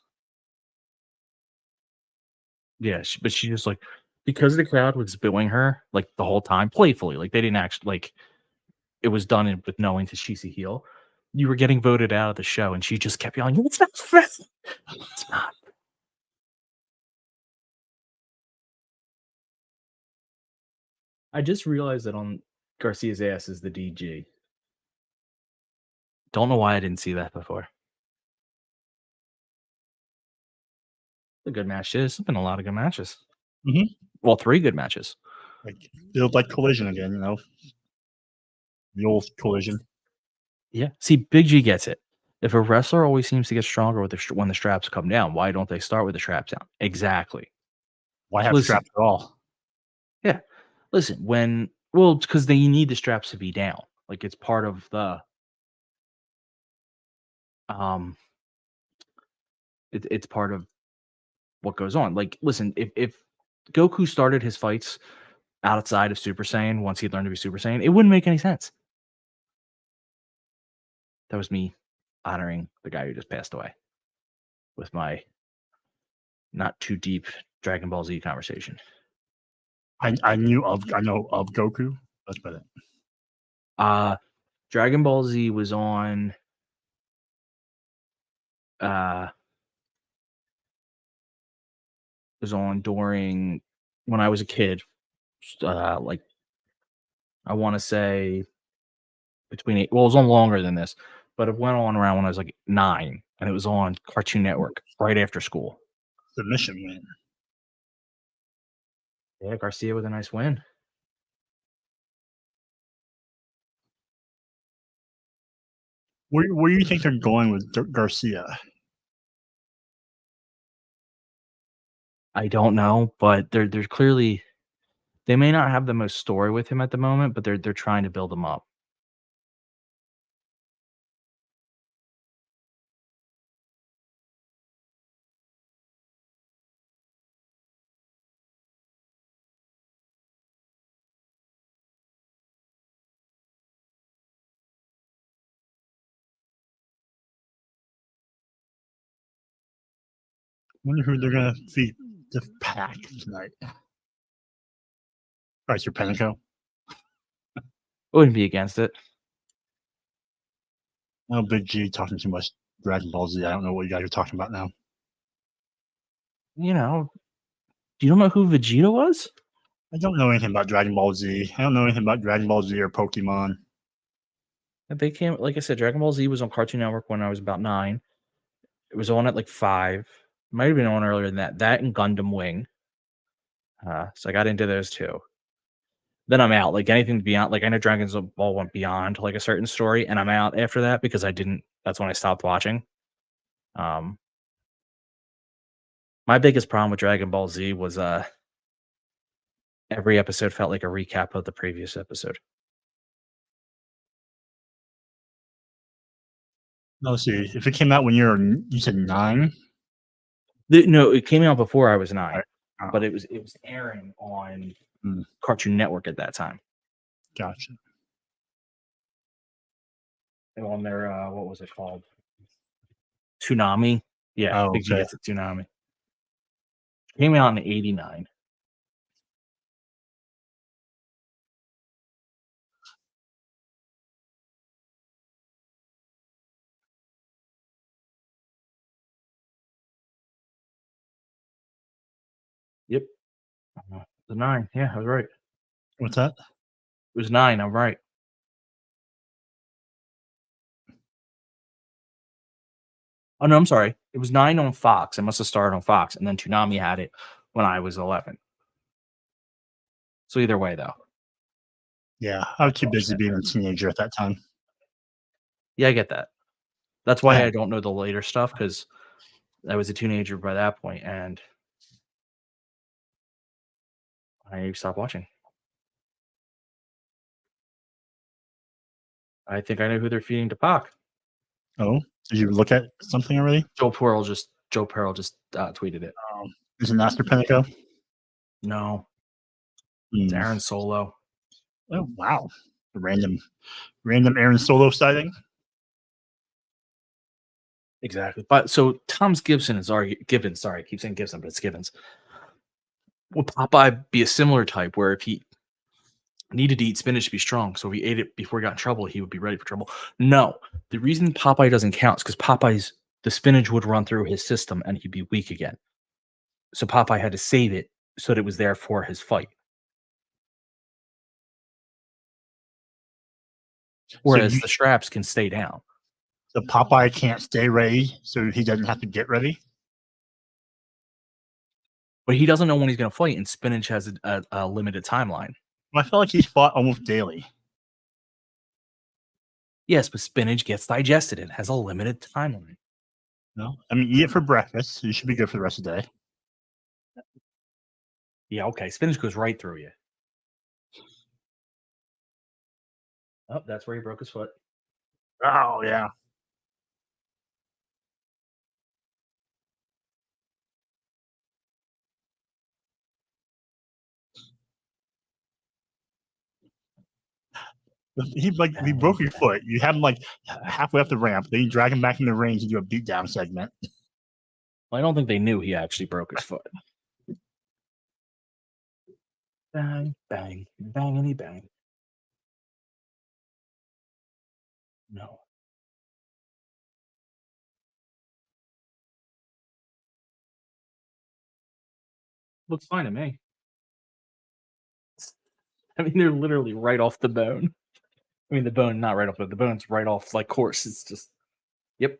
Yeah, but she just like because the crowd was booing her like the whole time, playfully. Like they didn't actually like it was done with knowing that she's a heel. You were getting voted out of the show, and she just kept yelling, "It's not fair. It's not." I just realized that on Garcia's ass is the DG. Don't know why I didn't see that before. A good match. There's been a lot of good matches. Mm-hmm. Well, 3 good matches. Like feels like Collision again, the old Collision. Yeah. See, Big G gets it. If a wrestler always seems to get stronger when the straps come down, why don't they start with the straps down? Exactly. Why have straps at all? Yeah. Listen, because they need the straps to be down. Like it's part of the it's part of what goes on. Like, listen, if Goku started his fights outside of Super Saiyan once he learned to be Super Saiyan, it wouldn't make any sense. That was me honoring the guy who just passed away with my not too deep Dragon Ball Z conversation. I know of Goku. That's about it. Dragon Ball Z was on during when I was a kid. Like I want to say between 8. Well, it was on longer than this, but it went on around when I was like 9, and it was on Cartoon Network right after school. Submission win. Yeah, Garcia with a nice win. Where do you think they're going with Garcia? I don't know, but they're clearly they may not have the most story with him at the moment, but they're trying to build him up. Wonder who they're gonna feed the pack tonight. All right, your Penico. Wouldn't be against it. No, Big G talking too much Dragon Ball Z. I don't know what you guys are talking about now. Do you don't know who Vegeta was? I don't know anything about Dragon Ball Z. I don't know anything about Dragon Ball Z or Pokemon. They came, like I said, Dragon Ball Z was on Cartoon Network when I was about 9. It was on at like 5. Might have been on earlier than that. That and Gundam Wing. So I got into those 2. Then I'm out. Like anything beyond, like I know Dragon Ball went beyond like a certain story, and I'm out after that because I didn't. That's when I stopped watching. My biggest problem with Dragon Ball Z was every episode felt like a recap of the previous episode. No, see, if it came out when you said 9. No, it came out before I was 9, Right. but it was airing on Hmm. Cartoon Network at that time. Gotcha. And on their what was it called? Toonami. Yeah, Oh, Big G okay. gets it. Toonami. Came out in '89. Yep. The 9. Yeah, I was right. What's that? It was 9. I'm right. Oh no, I'm sorry. It was 9 on Fox. It must have started on Fox, and then Toonami had it when I was 11. So either way, though. Yeah, I was too busy being a teenager at that time. Yeah, I get that. That's why Yeah. I don't know the later stuff, because I was a teenager by that point, and I stopped watching. I think I know who they're feeding to Pac. Oh, did you look at something already? Joe Pearl just tweeted it. Is it Master Penico? No, it's Hmm. Aaron Solo. Oh wow, a random Aaron Solo sighting. Exactly. But so Tom's Gibson is Gibbons. Sorry, I keep saying Gibson, but it's Gibbons. Would Popeye be a similar type where if he needed to eat spinach to be strong, so if he ate it before he got in trouble, he would be ready for trouble? No. The reason Popeye doesn't count is because the spinach would run through his system and he'd be weak again. So Popeye had to save it so that it was there for his fight. Whereas the straps can stay down. So Popeye can't stay ready, so he doesn't have to get ready. But he doesn't know when he's going to fight, and spinach has a limited timeline. I feel like he's fought almost daily. Yes, but spinach gets digested. It has a limited timeline. No, I mean, eat it for breakfast. So you should be good for the rest of the day. Yeah, okay. Spinach goes right through you. Oh, that's where he broke his foot. Oh yeah. He broke your foot. You have him like halfway up the ramp. Then you drag him back in the range and do a beatdown segment. Well, I don't think they knew he actually broke his foot. Bang, bang, bangity bang. No. Looks fine to me. I mean, they're literally right off the bone. I mean, the bone, not right off, but the bone's right off, like, course. It's just, yep.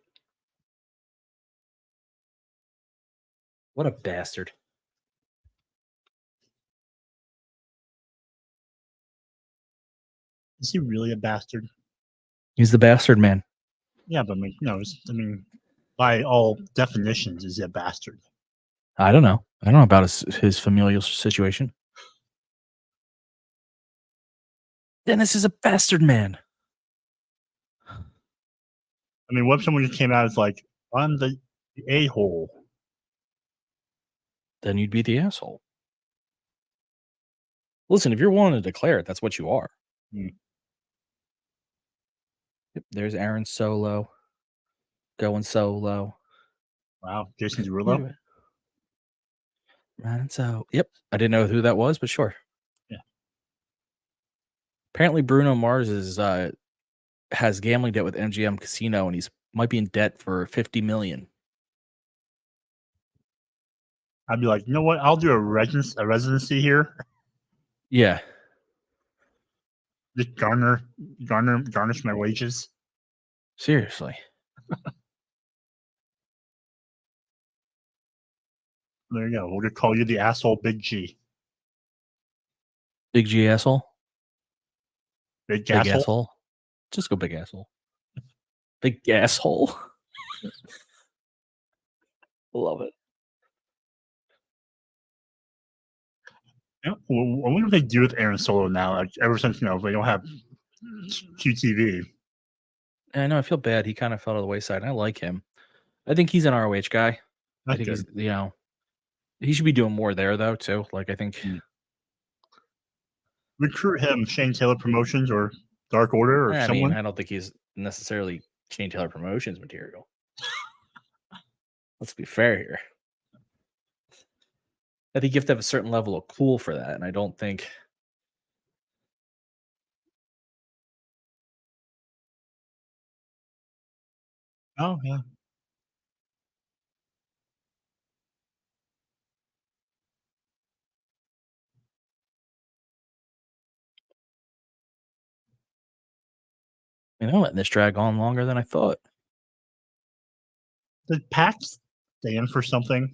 What a bastard. Is he really a bastard? He's the bastard man. Yeah, but by all definitions, is he a bastard? I don't know. I don't know about his familial situation. Dennis is a bastard man. I mean, what if someone just came out as like, I'm the a-hole? Then you'd be the asshole. Listen, if you're willing to declare it, that's what you are. Yep, there's Aaron Solo. Going solo. Wow, Jason Derulo? Right, so, yep. I didn't know who that was, but sure. Yeah. Apparently, Bruno Mars has gambling debt with MGM Casino, and he's might be in debt for $50 million. I'd be like, you know what? I'll do a residency here. Yeah. Just garnish my wages. Seriously. There you go. We'll just call you the asshole Big G. Big G asshole? Big Asshole? asshole? Just go big asshole. Big asshole. Love it. Yeah, well, I wonder what they do with Aaron Solo now. Like ever since they don't have QTV. And I know I feel bad. He kind of fell to the wayside. I like him. I think he's an ROH guy. I That's think good. he should be doing more there though too. Like I think Recruit him, Shane Taylor Promotions or Dark Order or I someone. mean, I don't think he's necessarily Shane Taylor Promotions material. Let's be fair here. I think you have to have a certain level of cool for that, and I don't think. Oh yeah. I'm letting this drag on longer than I thought. Did PAC stand for something?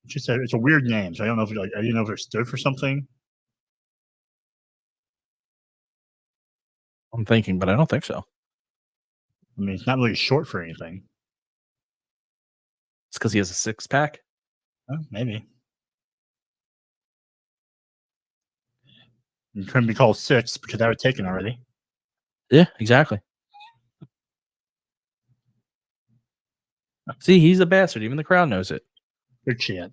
It's a weird name, so I don't know if I didn't know if it stood for something. I'm thinking, but I don't think so. I mean, it's not really short for anything. It's because he has a 6-pack. Oh, maybe. It couldn't be called 6 because that was taken already. Yeah, exactly. See, he's a bastard. Even the crowd knows it. Good chant.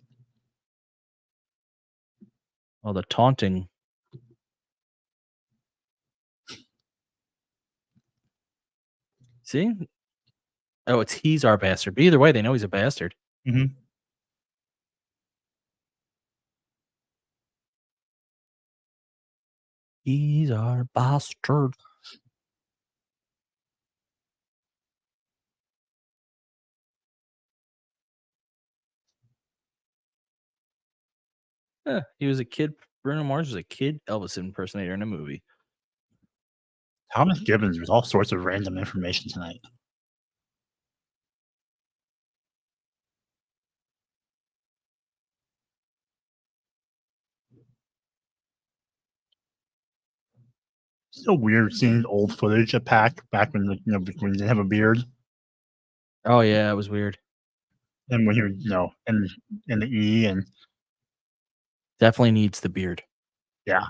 Oh, the taunting. See? Oh, he's our bastard. But either way, they know he's a bastard. Mm-hmm. He's our bastard. Yeah, he was a kid. Bruno Mars was a kid Elvis impersonator in a movie. Thomas Gibbons with all sorts of random information tonight. So weird seeing old footage of PAC back when when he didn't have a beard. Oh yeah, it was weird. And when he was, in the E and Definitely needs the beard. yeah.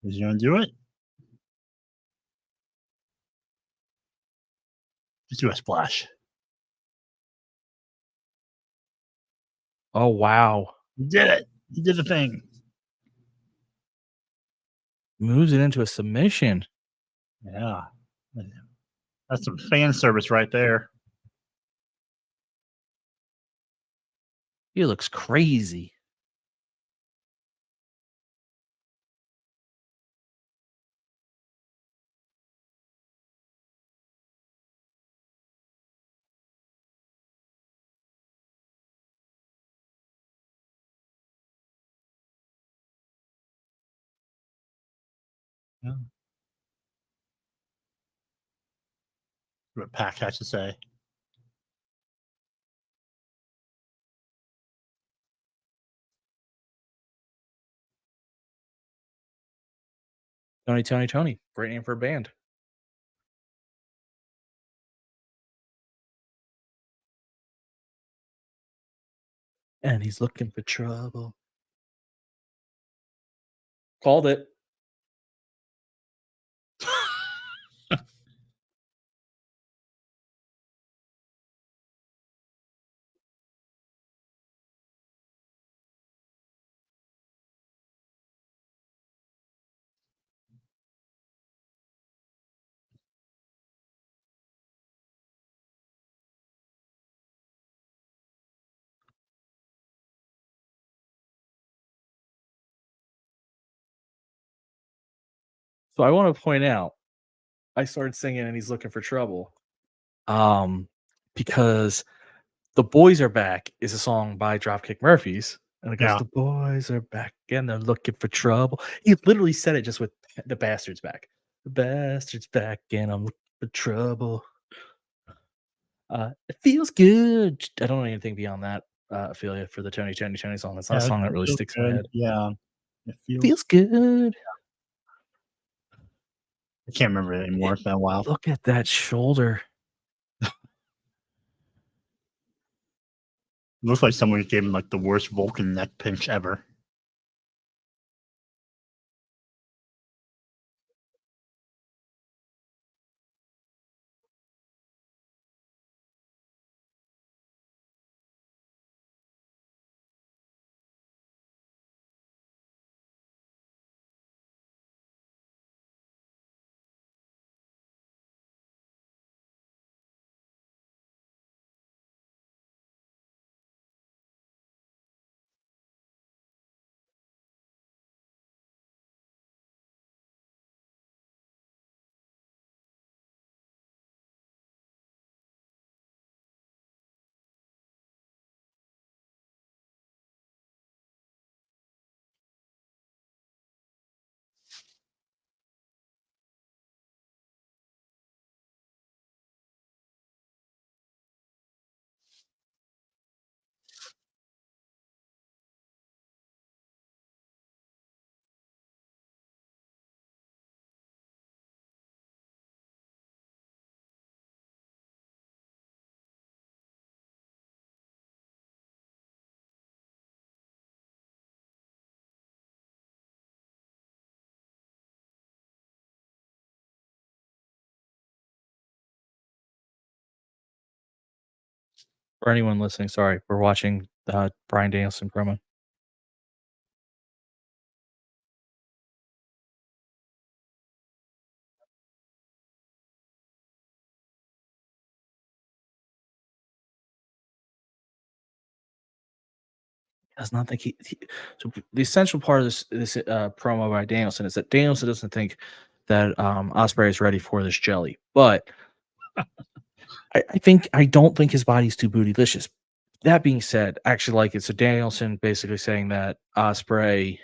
Is he gonna do it? Just do a splash. Oh wow. He did it. He did the thing. Moves it into a submission. Yeah. That's some fan service right there. He looks crazy. Yeah. What PAC has to say. Tony. Great name for a band. And he's looking for trouble. Called it. So I want to point out, I started singing and he's looking for trouble. Because The Boys Are Back is a song by Dropkick Murphys. And it goes, Yeah. The boys are back and they're looking for trouble. He literally said it just with the bastards back. The bastards back and I'm looking for trouble. It feels good. I don't know anything beyond that affiliate for the Tony song. That's not a song that really Feels sticks in my good. head. Yeah. It Feels good. I can't remember it anymore. It's been a while. Look at that shoulder. It looks like someone gave him like the worst Vulcan neck pinch ever. For anyone listening, sorry, we're watching the Bryan Danielson promo. Does not think so the essential part of this promo by Danielson is that Danielson doesn't think that Ospreay is ready for this jelly, but I don't think his body's too bootylicious. That being said, I actually like it. So Danielson basically saying that Ospreay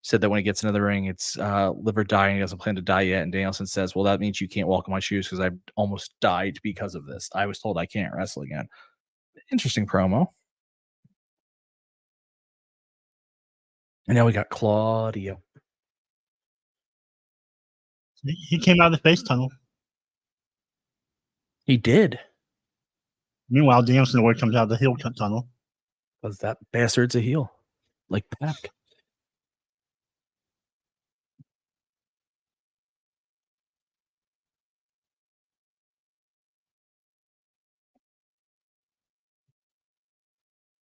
said that when he gets into the ring, it's live or die, and he doesn't plan to die yet. And Danielson says, "Well, that means you can't walk in my shoes because I've almost died because of this. I was told I can't wrestle again." Interesting promo. And now we got Claudio. He came out of the face tunnel. He did. Meanwhile, Danielson always comes out of the heel tunnel. Because that bastard's a heel. Like Pac.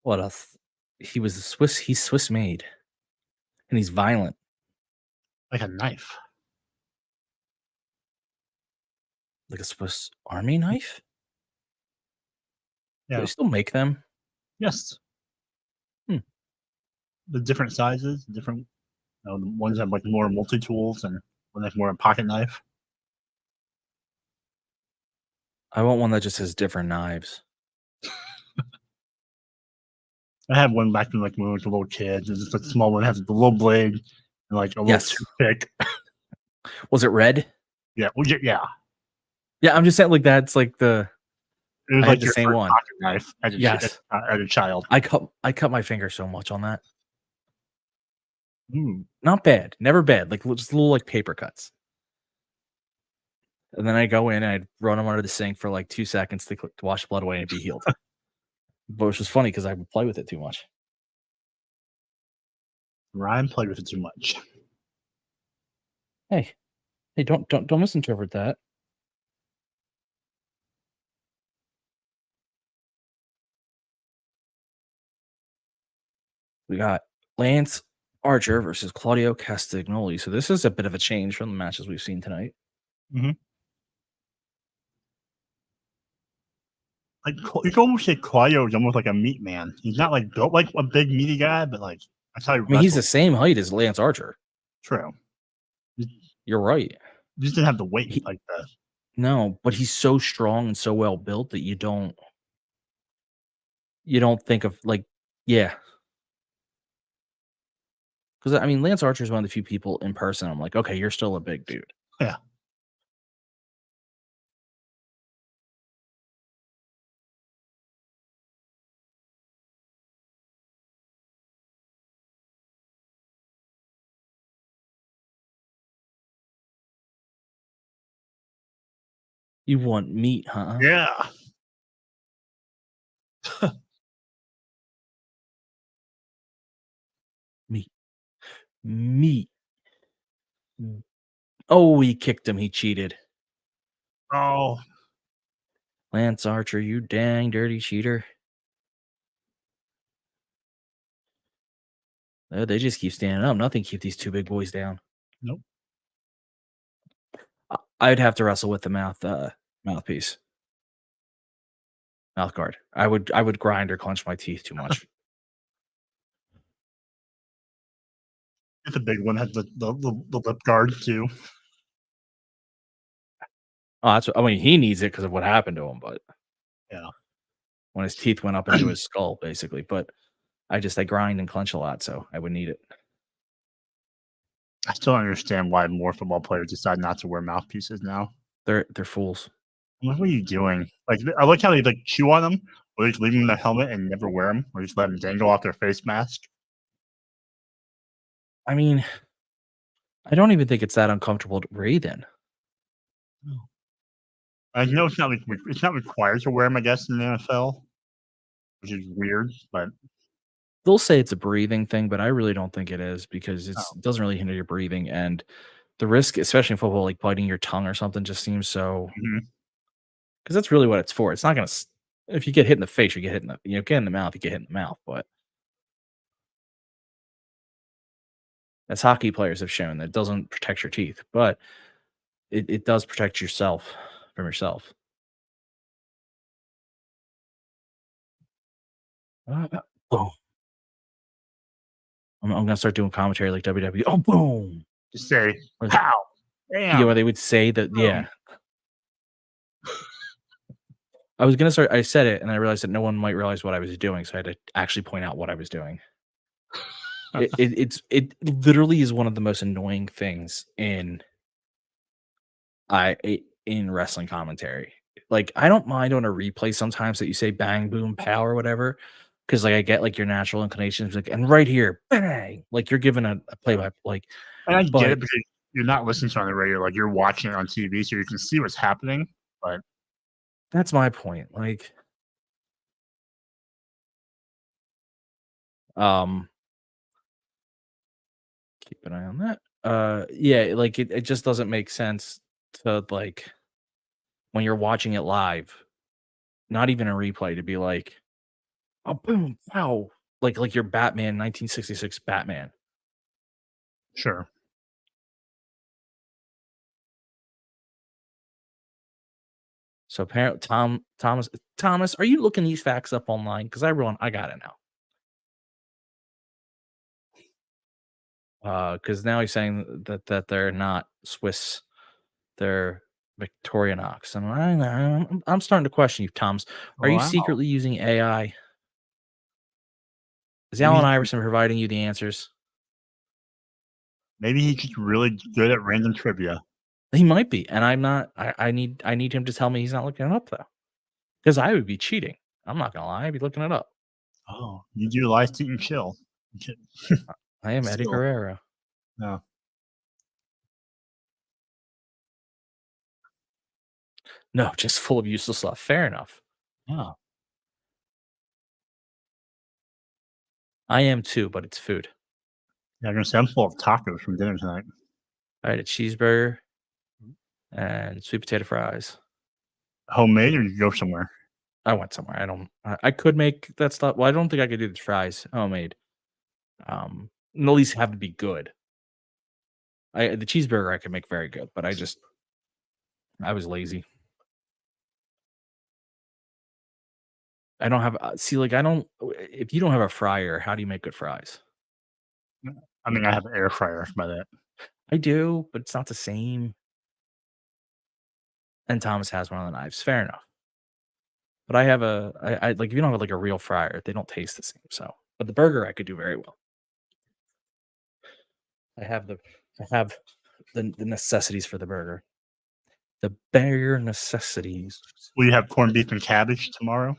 What else? He's Swiss made. And he's violent. Like a knife. Like a Swiss Army knife? Yeah. Do they still make them? Yes. The different sizes, different. The ones have like more multi tools, and one that's more a pocket knife. I want one that just has different knives. I had one back when we were a little kids. It's just a small one that has the little blade and like a little toothpick. Was it red? Yeah. Well, yeah. Yeah, I'm just saying like that's like the. It was I like had the your same first one. pocket knife as a child. I cut my finger so much on that. Mm. Not bad, never bad. Like just little like paper cuts. And then I go in and I'd run them under the sink for like 2 seconds to wash blood away and be healed. But which was funny because I would play with it too much. Ryan played with it too much. Hey, don't misinterpret that. We got Lance Archer versus Claudio Castagnoli. So this is a bit of a change from the matches we've seen tonight. Mm-hmm. Like you can almost say Claudio is almost like a meat man. He's not like built like a big meaty guy, but like that's how he wrestles. He's the same height as Lance Archer. True. You're right. He just didn't have the weight like that. No, but he's so strong and so well built that you don't think of like, yeah. Because I mean, Lance Archer is one of the few people in person I'm like, okay, you're still a big dude. Yeah. You want meat, huh? Yeah. Meat. Meat. Oh, he kicked him. He cheated. Oh, Lance Archer, you dang dirty cheater. They just keep standing up. Nothing keep these two big boys down. nope. I'd have to wrestle with the mouthpiece. Mouth guard. I would grind or clench my teeth too much. It's a big one. Has the lip guard too. Oh, I mean, he needs it because of what happened to him, but Yeah. when his teeth went up into his skull, basically. But I grind and clench a lot, so I would need it. I still don't understand why more football players decide not to wear mouthpieces now. They're fools. I'm like, what are you doing? Like, I like how they like chew on them, or just leave them in the helmet and never wear them, or just let them dangle off their face mask. I mean, I don't even think it's that uncomfortable to breathe in. I know it's not required to wear them, I guess, in the NFL, which is weird, but They'll say it's a breathing thing, but I really don't think it is because it doesn't really hinder your breathing, and the risk, especially in football, like biting your tongue or something, just seems so. Because that's really what it's for. It's not gonna. If you get hit in the face, you get hit in the. Get in the mouth, you get hit in the mouth. But as hockey players have shown, that doesn't protect your teeth, but it does protect yourself from yourself. Boom. I'm gonna start doing commentary like WWE. Oh, boom! just say Or- pow, Yeah, bam. where they would say that. Boom. Yeah. I was gonna start. I said it, and I realized that no one might realize what I was doing, so I had to actually point out what I was doing. It literally is one of the most annoying things in wrestling commentary. Like, I don't mind on a replay sometimes that you say bang, boom, pow, or whatever, because like I get like your natural inclinations, like, and right here, bang, like you're giving a play by like. And I get But- it because you're not listening to it on the radio, like you're watching it on TV, so you can see what's happening. But That's my point. Like, keep an eye on that. Yeah, like it just doesn't make sense to like when you're watching it live, not even a replay, to be like, oh boom, wow, like your Batman 1966 Batman. sure, So apparently, Thomas, are you looking these facts up online? Because I got it now. Because now he's saying that they're not Swiss, they're Victorinox, and I'm starting to question you, Thomas. Are you Wow. secretly using AI? Is Maybe Allen he- Iverson providing you the answers? maybe he's just really good at random trivia. He might be, and I'm not. I need him to tell me he's not looking it up though, because I would be cheating. I'm not gonna lie, I'd be looking it up. Oh, you do live tweet and chill. Okay. I am Eddie Still. Guerrero. No. No, just full of useless stuff. Fair enough. Oh, I am too, but it's food. yeah, I'm gonna say I'm full of tacos from dinner tonight. I had a cheeseburger and sweet potato fries. Homemade, or you go somewhere? I went somewhere. I could make that stuff. Well, I don't think I could do the fries homemade. And at least have to be good. The cheeseburger I could make very good, but I was lazy. I don't have if you don't have a fryer, how do you make good fries? I mean, I have an air fryer by that. I do, but it's not the same. And Thomas has one of the knives. Fair enough. But I have I like, if you don't have like a real fryer, they don't taste the same. So, but the burger I could do very well. I have the necessities for the burger. The bare necessities. Will you have corned beef and cabbage tomorrow?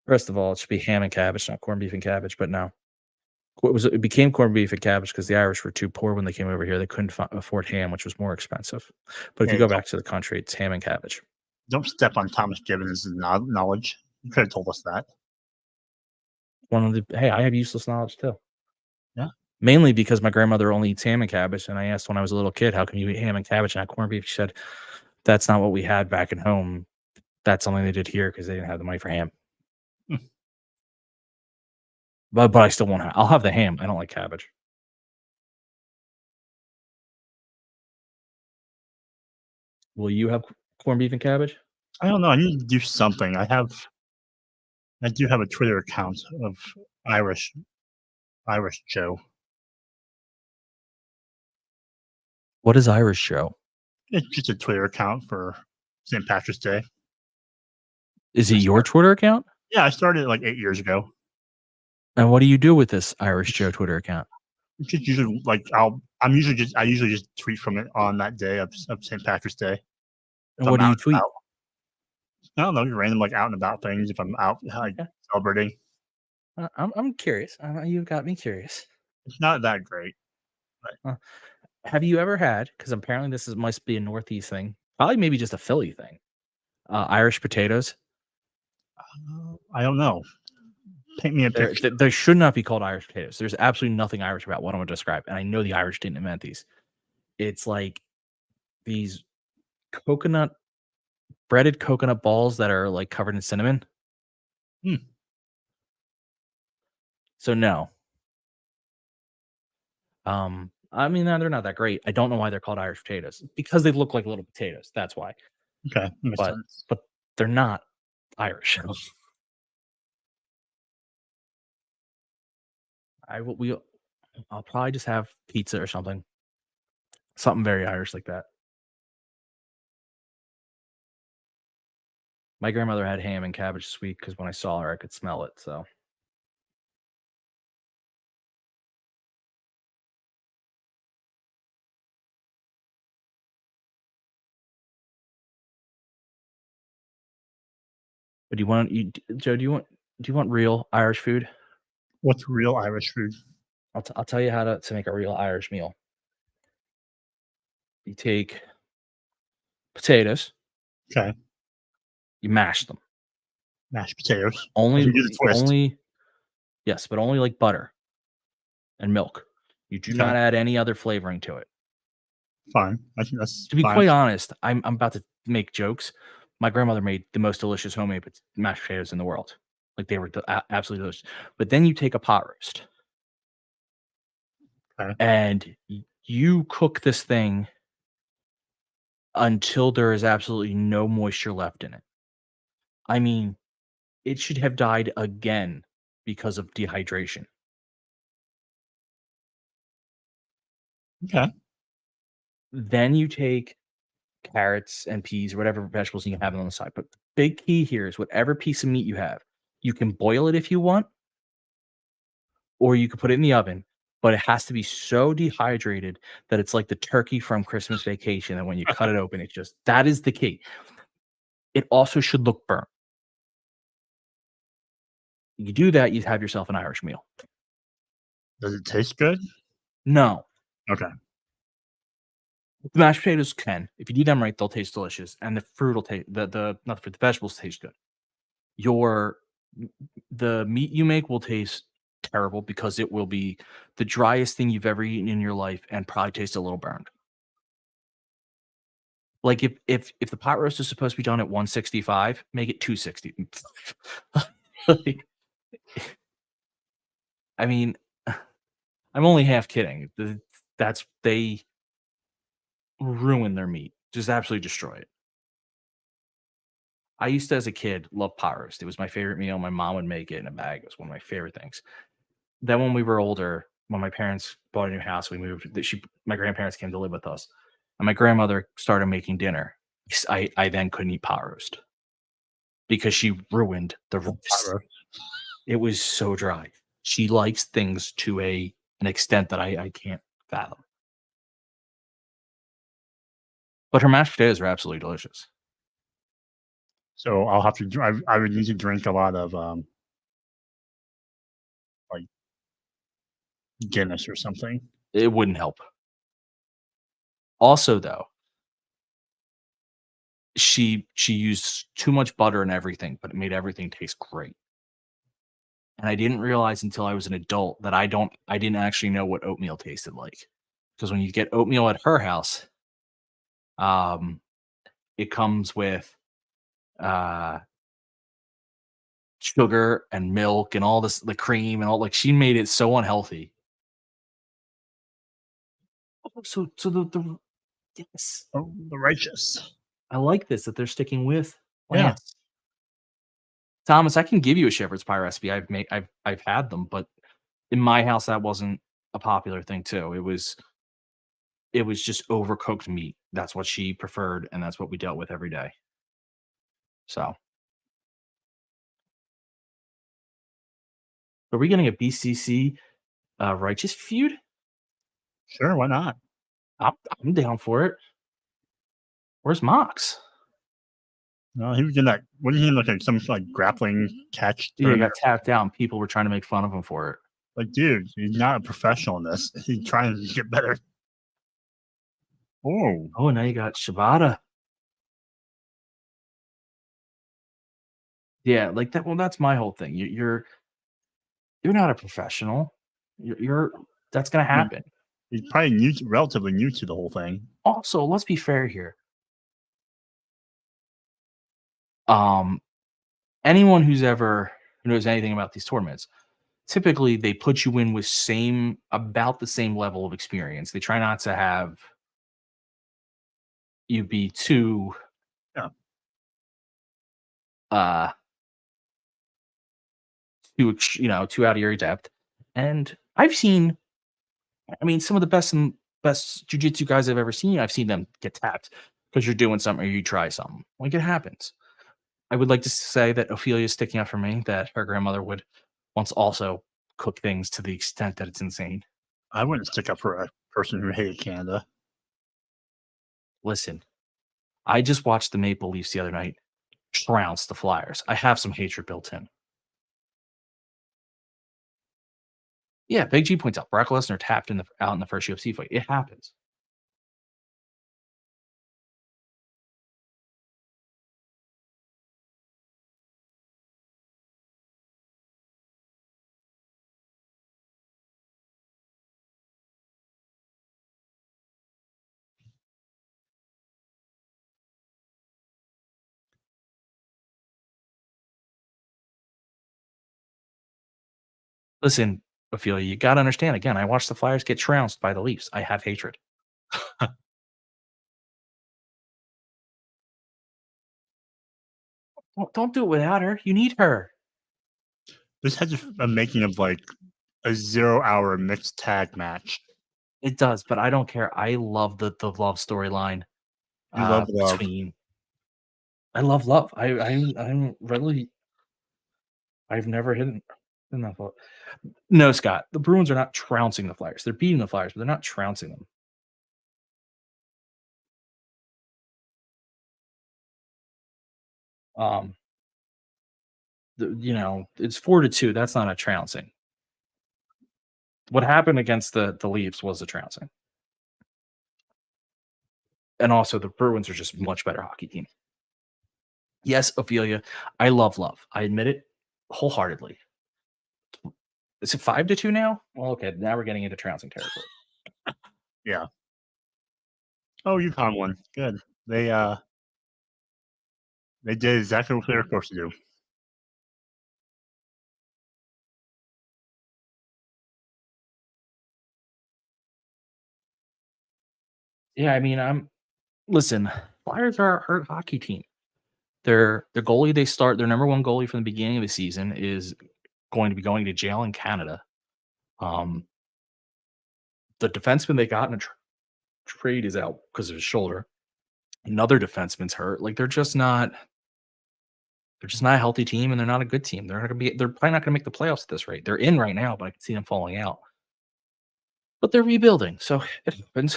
First of all, it should be ham and cabbage, not corned beef and cabbage. But no, It became corned beef and cabbage because the Irish were too poor when they came over here. They couldn't afford ham, which was more expensive. But if you Hey, go back to the country, it's ham and cabbage. don't step on Thomas Gibbons' knowledge. You could have told us that. Hey, I have useless knowledge too. Yeah. Mainly because my grandmother only eats ham and cabbage, and I asked when I was a little kid, "How can you eat ham and cabbage and not corned beef?" She said, "That's not what we had back at home. That's something they did here because they didn't have the money for ham." Hmm. But I still won't have. I'll have the ham. I don't like cabbage. Will you have corned beef and cabbage? I don't know. I need to do something. I do have a Twitter account of Irish Joe. What is Irish Joe? It's just a Twitter account for St. Patrick's Day. Is it your Twitter account? Yeah, I started it like 8 years ago. And what do you do with this Irish Joe Twitter account? It's just usually like I usually just tweet from it on that day of St. Patrick's Day. And what do you tweet? I don't know, random like out and about things. If I'm out like celebrating, I'm curious. You've got me curious. it's not that great. But. Have you ever had? Because apparently this must be a Northeast thing. Probably maybe just a Philly thing. Irish potatoes. I don't know. Paint me a picture. They should not be called Irish potatoes. There's absolutely nothing Irish about what I'm going to describe, and I know the Irish didn't invent these. It's like these breaded coconut balls that are like covered in cinnamon. So no. I mean, they're not that great. I don't know why they're called Irish potatoes because they look like little potatoes. That's why. Okay, but they're not Irish. I'll probably just have pizza or something very Irish like that. My grandmother had ham and cabbage this week because when I saw her, I could smell it. So. But Joe? Do you want real Irish food? What's real Irish food? I'll tell you how to make a real Irish meal. You take potatoes. Okay. You mash them. Mashed potatoes. Only yes, but only like butter and milk. You do not add any other flavoring to it. Fine. I think that's to be quite honest. I'm about to make jokes. My grandmother made the most delicious homemade mashed potatoes in the world. Like they were absolutely delicious. But then you take a pot roast, and you cook this thing until there is absolutely no moisture left in it. I mean, it should have died again because of dehydration. Okay. Then you take carrots and peas or whatever vegetables you can have on the side. But the big key here is whatever piece of meat you have, you can boil it if you want, or you can put it in the oven, but it has to be so dehydrated that it's like the turkey from Christmas Vacation. And when you cut it open, that is the key. It also should look burnt. You do that, you have yourself an Irish meal. Does it taste good? No. Okay. The mashed potatoes can. If you do them right, they'll taste delicious. And the fruit will taste the vegetables taste good. The meat you make will taste terrible because it will be the driest thing you've ever eaten in your life and probably taste a little burned. Like if the pot roast is supposed to be done at 165, make it 260. I mean, I'm only half kidding. They ruin their meat. Just absolutely destroy it. I used to, as a kid, love pot roast. It was my favorite meal. My mom would make it in a bag. It was one of my favorite things. Then when we were older, when my parents bought a new house, we moved. My grandparents came to live with us. And my grandmother started making dinner. I then couldn't eat pot roast because she ruined the roast. It was so dry. She likes things to an extent that I can't fathom. But her mashed potatoes are absolutely delicious. So I'll have to. I would need to drink a lot of Guinness or something. It wouldn't help. Also, though, she used too much butter and everything, but it made everything taste great. And I didn't realize until I was an adult that I didn't actually know what oatmeal tasted like. Because when you get oatmeal at her house, um, it comes with uh sugar and milk and all this, the cream and all, like, she made it so unhealthy. Oh, so the yes, Oh, the righteous. I like this that they're sticking with Yeah. plants. Thomas, I can give you a shepherd's pie recipe. I've had them, but in my house that wasn't a popular thing too. It was just overcooked meat. That's what she preferred, and that's what we dealt with every day. So, are we getting a BCC righteous feud? Sure, why not? I'm down for it. Where's Mox? No, he was in that. What did he look like? Some like grappling catch. Yeah, he tournament? got tapped down. People were trying to make fun of him for it. Like, dude, he's not a professional in this. He's trying to get better. Oh, Oh, now you got Shibata. Yeah, like that. Well, that's my whole thing. You're not a professional. You're that's gonna I mean, happen. he's probably new, relatively new to the whole thing. Also, let's be fair here. Um, anyone who knows anything about these tournaments, typically they put you in with about the same level of experience. They try not to have you be too Yeah. uh too out of your depth. And I've seen, I mean, some of the best jujitsu guys I've ever seen, I've seen them get tapped because you're doing something or you try something. Like, it happens. I would like to say that Ophelia's sticking up for me, that her grandmother would once also cook things to the extent that it's insane. I wouldn't stick up for a person who hated Canada. Listen, I just watched the Maple Leafs the other night trounce the Flyers. I have some hatred built in. Yeah, Big G points out Brock Lesnar tapped out in the first UFC fight. It happens. Listen, Ophelia, you got to understand. Again, I watched the Flyers get trounced by the Leafs. I have hatred. Don't do it without her. You need her. This has a making of like a 0-hour mixed tag match. It does, but I don't care. I love the love storyline You love love. between. I love love. I'm really. I've never hidden that thought. No, Scott. The Bruins are not trouncing the Flyers. They're beating the Flyers, but they're not trouncing them. Um, it's 4-2. That's not a trouncing. What happened against the Leafs was a trouncing. And also, the Bruins are just a much better hockey team. Yes, Ophelia, I love love. I admit it wholeheartedly. Is it 5-2 now? Well, okay, now we're getting into trouncing territory. Yeah. Oh, UConn won. Good. They did exactly what they were supposed to do. Yeah, I mean, listen, Flyers are a hurt hockey team. Their goalie their number one goalie from the beginning of the season is going to be going to jail in Canada. The defenseman they got in a trade is out because of his shoulder. Another defenseman's hurt. Like, they're just not a healthy team, and they're not a good team. They're probably not gonna make the playoffs at this rate. They're in right now, but I can see them falling out. But they're rebuilding, so it happens.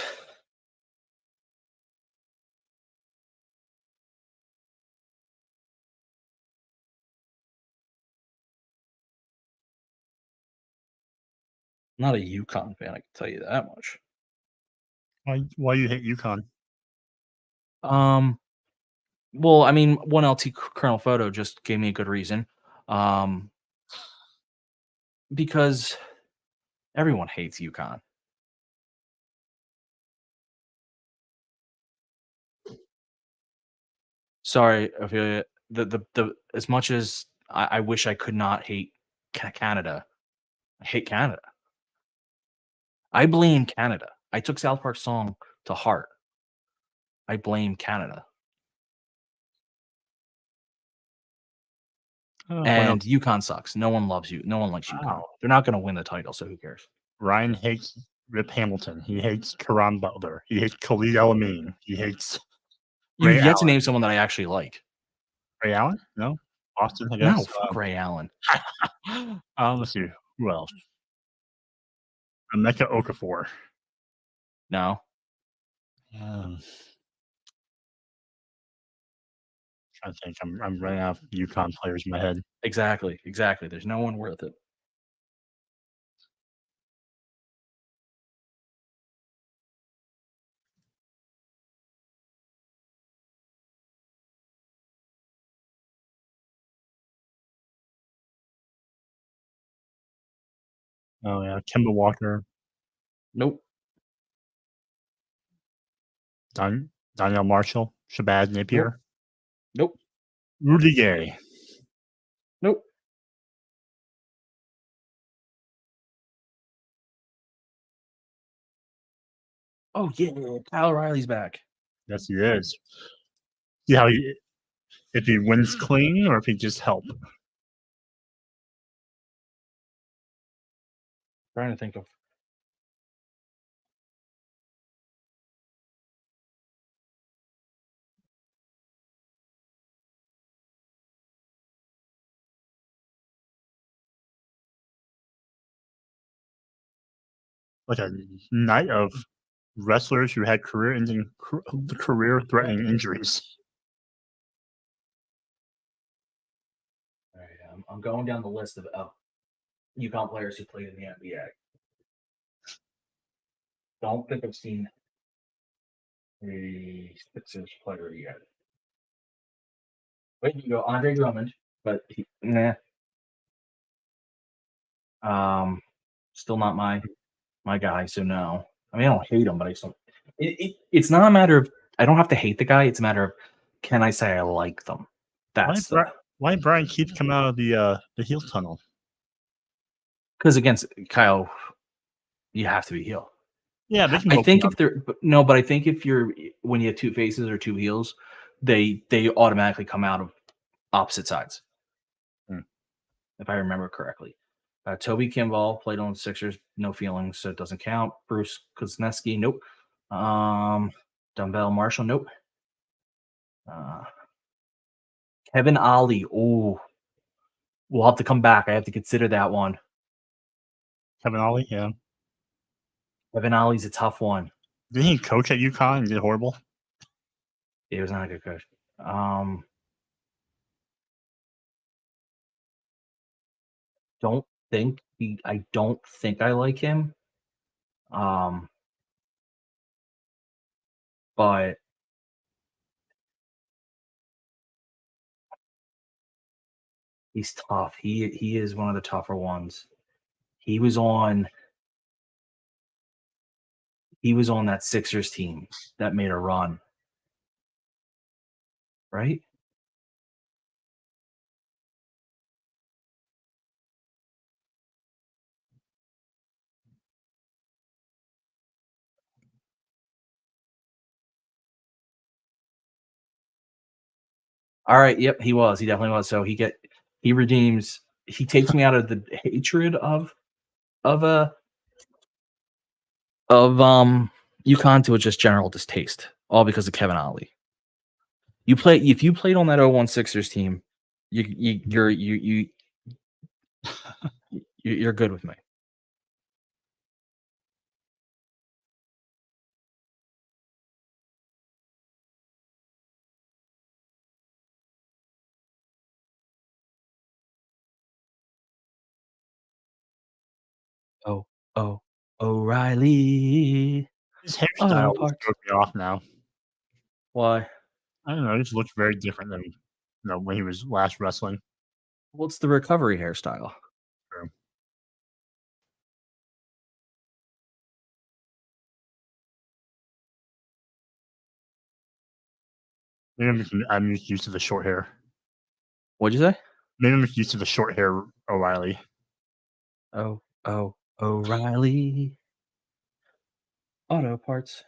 not a UConn fan, I can tell you that much. Why you hate UConn? Well, I mean, one LT Colonel Photo just gave me a good reason. Um, because everyone hates UConn. Sorry, Ophelia. The as much as I wish I could not hate Canada, I hate Canada. I blame Canada. I took South Park's song to heart. I blame Canada. What And else? UConn sucks. No one loves you. No one likes UConn. Wow. They're not going to win the title, so who cares? Ryan hates Rip Hamilton. He hates Karan Butler. He hates Khalid El-Amin. He hates You've Ray yet to Allen. name someone that I actually like. Ray Allen? No? Austin, I No, guess. fuck Ray Allen. Let's see. Who else? Emeka Okafor. No. I think I'm running out of UConn players in my head. Exactly. There's no one worth it. Oh yeah, Kemba Walker, Nope. Danielle Marshall, Shabazz Napier, Nope. Rudy Gay. Nope. Oh yeah, Kyle Riley's back. Yes, he is. See how if he wins clean or if he just help. Trying to think of. Like a night of wrestlers who had career-threatening injuries. All right, I'm going down the list of UConn players who played in the NBA. Don't think I've seen a Sixers player yet. Wait, you go Andre Drummond, but nah. Still not my guy, so no. I mean, I don't hate him, but I just don't. It's not a matter of I don't have to hate the guy. It's a matter of can I say I like them? That's Why Brian Keith come out of the heel tunnel? Because against Kyle, you have to be heel. Yeah, they can I both think be if they're no, but I think if you're when you have two faces or two heels, they automatically come out of opposite sides. If I remember correctly. Toby Kimball played on the Sixers, no feelings, so it doesn't count. Bruce Kuznetsky, nope. Dumbbell Marshall, nope. Kevin Ollie, oh, we'll have to come back. I have to consider that one. Kevin Ollie, yeah. Kevin Ollie's a tough one. Didn't he coach at UConn and did horrible? He was not a good coach. I don't think I like him. But he's tough. He is one of the tougher ones. He was on that Sixers team that made a run. Right? All right. Yep, he was. He definitely was. So he redeems. He takes me out of the hatred of UConn to a just general distaste, all because of Kevin Ollie. If you played on that 01 Sixers team, you're good with me. oh, O'Reilly. His Auto hairstyle just parts. throws me off now. Why? I don't know. He just looks very different than when he was last wrestling. What's the recovery hairstyle? True. Maybe I'm just used to the short hair. What'd you say? Maybe I'm just used to the short hair O'Reilly. Oh, O'Reilly. Auto parts.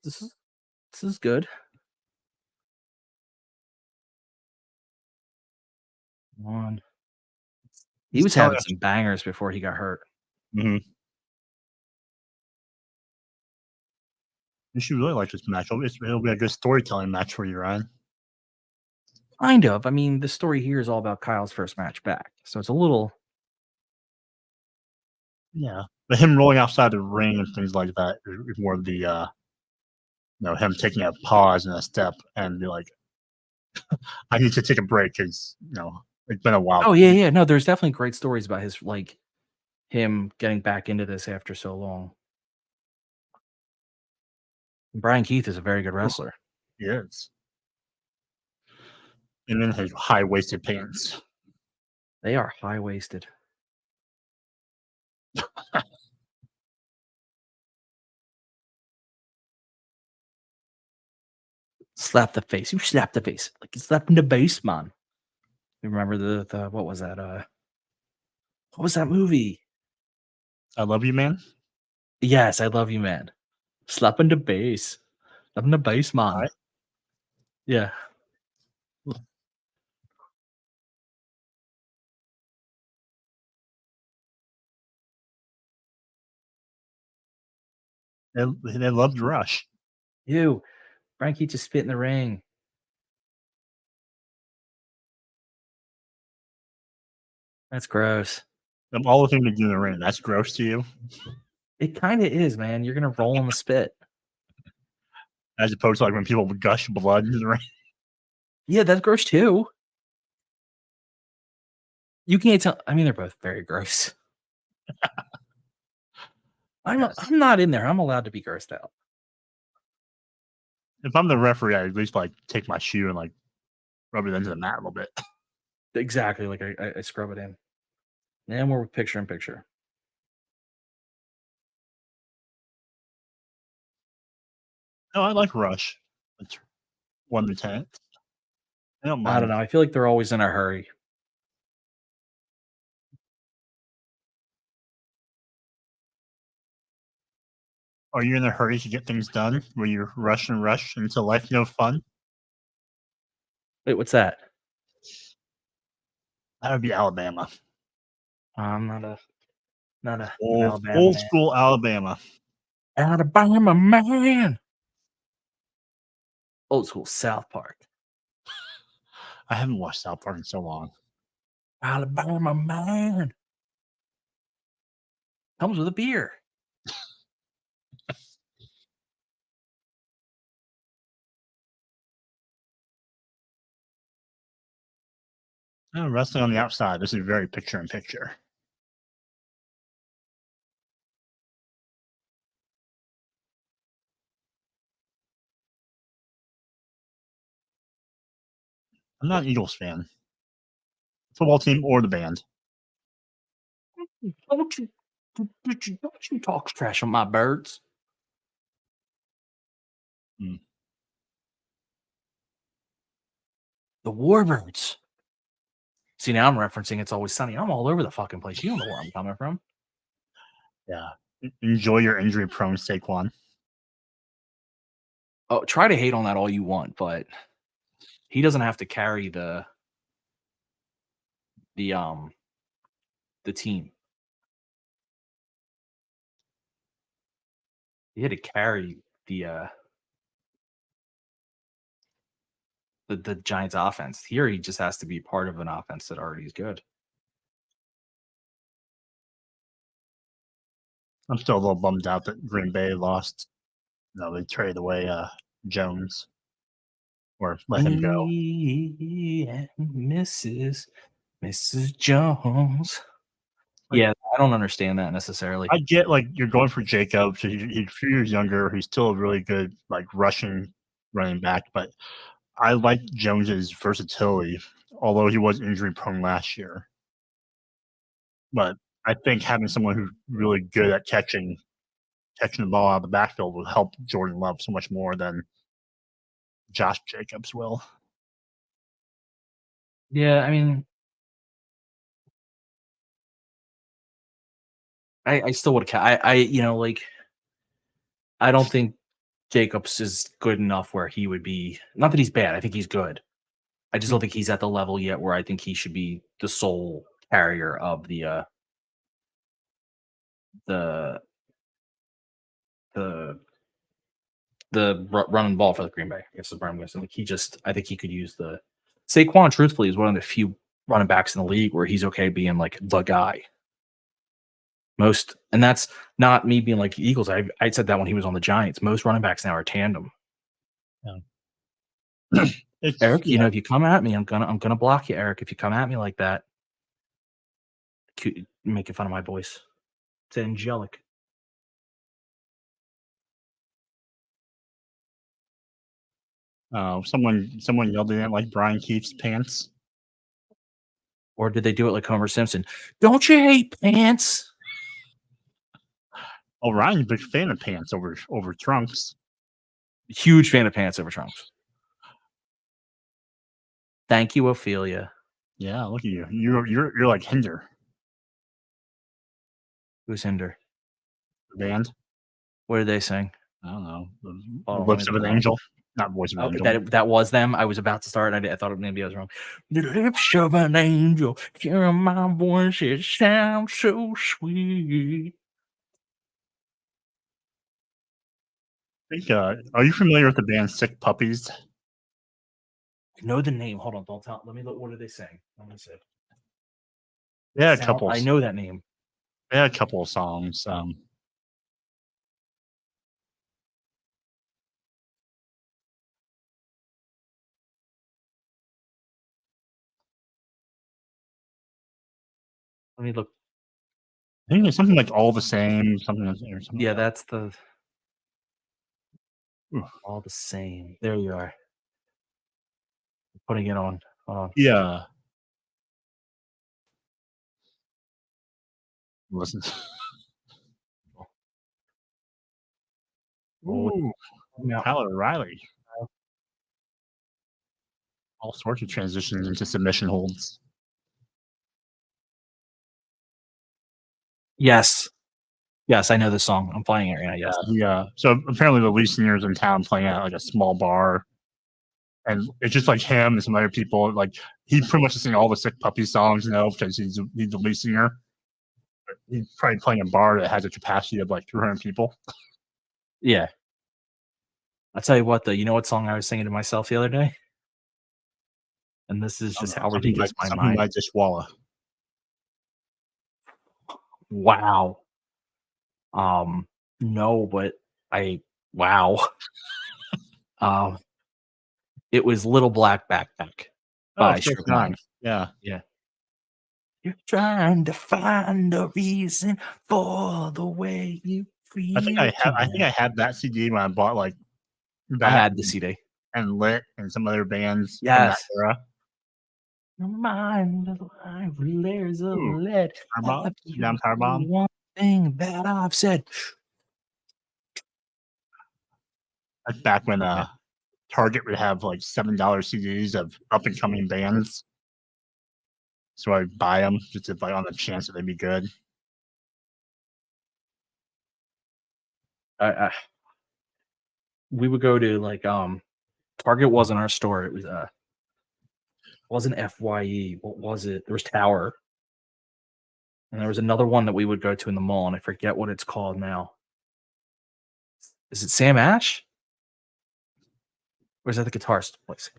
This is good. One. He He's was telling having us. some bangers before he got hurt. Mm-hmm. You should really like this match. It'll be a good storytelling match for you, Ryan. Kind of. I mean, the story here is all about Kyle's first match back. So it's a little. Yeah. But him rolling outside the ring and things like that is more of the him taking a pause and a step and be like, I need to take a break because it's been a while. Oh, yeah. No, there's definitely great stories about him getting back into this after so long. Brian Keith is a very good wrestler. He is. And then his high waisted pants. They are high waisted. Slap the face. You slap the face. Like you slapping the base, man. You remember the what was that? What was that movie? I Love You, Man. Yes, I Love You, Man. Slapping the bass. Slapping the bass, man. Right. Yeah. They loved Rush. Ew. Frankie just spit in the ring. That's gross. Of all the things to do in the ring, that's gross to you, It kind of is, man. You're gonna roll in the spit. as opposed to like when people gush blood in the ring. Yeah, that's gross too. You can't tell. I mean, they're both very gross. I'm not in there. I'm allowed to be grossed out. If I'm the referee, I at least like take my shoe and like rub it into the mat a little bit. Exactly. Like I scrub it in. And we're picture in picture. No, I like Rush. It's 1 to 10. I don't mind. I don't know. I feel like they're always in a hurry. Are you in a hurry to get things done? Where you rush until life no fun? Wait, what's that? That would be Alabama. I'm not an Alabama Old man. school Alabama. Alabama man. Old school South Park. I haven't watched South Park in so long. Alabama man. Comes with a beer. Wrestling on the outside. This is very picture in picture. I'm not an Eagles fan. Football team or the band. Don't you talk trash on my birds. Hmm. The Warbirds. See, now I'm referencing It's Always Sunny. I'm all over the fucking place. You don't know where I'm coming from. Yeah. Enjoy your injury prone Saquon. Oh, try to hate on that all you want, but he doesn't have to carry the team. He had to carry the Giants offense. Here he just has to be part of an offense that already is good. I'm still a little bummed out that Green Bay lost. No, they traded away Jones or let him go. Me and Mrs. Jones. Yeah, I don't understand that necessarily. I get like you're going for Jacobs. He's a few years younger. He's still a really good like rushing running back, but I like Jones's versatility, although he was injury prone last year. But I think having someone who's really good at catching the ball out of the backfield will help Jordan Love so much more than Josh Jacobs will. Yeah, I mean, I still would have. I don't think Jacobs is good enough where he would be. Not that he's bad. I think he's good. I just don't think he's at the level yet where I think he should be the sole carrier of the running ball for the Green Bay. I guess is where I'm going to say. Like I think he could use the Saquon. Truthfully, is one of the few running backs in the league where he's okay being like the guy. And that's not me being like Eagles. I said that when he was on the Giants. Most running backs now are tandem. Yeah. Eric, if you come at me, I'm gonna block you, Eric. If you come at me like that, making fun of my voice. It's angelic. Someone yelled at like Brian Keith's pants. Or did they do it like Homer Simpson? Don't you hate pants? Oh, Ryan's a big fan of pants over trunks. Huge fan of pants over trunks. Thank you, Ophelia. Yeah, look at you. You're like Hinder. Who's Hinder? The band. What did they sing? I don't know. The Lips of an Angel. Not Voice of an Angel. That was them. I was about to start. I thought maybe I was wrong. The lips of an angel, hearing my voice, it sounds so sweet. I think, are you familiar with the band Sick Puppies? I know the name. Hold on, don't tell. Let me look. What did they sing? Let me see. Yeah, a couple. I know that name. They had a couple of songs. Let me look. I think it's something like All the Same. Something. Yeah, that's the. All the Same. There you are. I'm putting it on. Hold on. Yeah. Listen. Ooh, Tyler Riley. All sorts of transitions into submission holds. Yes, I know this song. I'm playing it right now. Yes. Yeah. So apparently the lead singer's in town playing at like a small bar, and it's just like him and some other people. Like he pretty much sing all the Sick Puppy songs, because he's the lead singer. He's probably playing a bar that has a capacity of like 300 people. Yeah. I'll tell you what, though. You know what song I was singing to myself the other day? And this is just how ridiculous my mind. Like Dishwalla. Wow. No, but wow. It was Little Black Backpack by Sugar Knight. Yeah. You're trying to find a reason for the way you feel. I think I had that CD when I bought like that. I had the CD and Lit and some other bands. Yes. In that era. Your mind is like layers of lead. Power Bomb. One thing that I've said. That's back when Target would have like $7 CDs of up and coming bands. So I'd buy them just on the chance that they'd be good. We would go to like Target wasn't our store. It was wasn't FYE. What was it? There was Tower. And there was another one that we would go to in the mall, and I forget what it's called now. Is it Sam Ash? Or is that the guitarist place?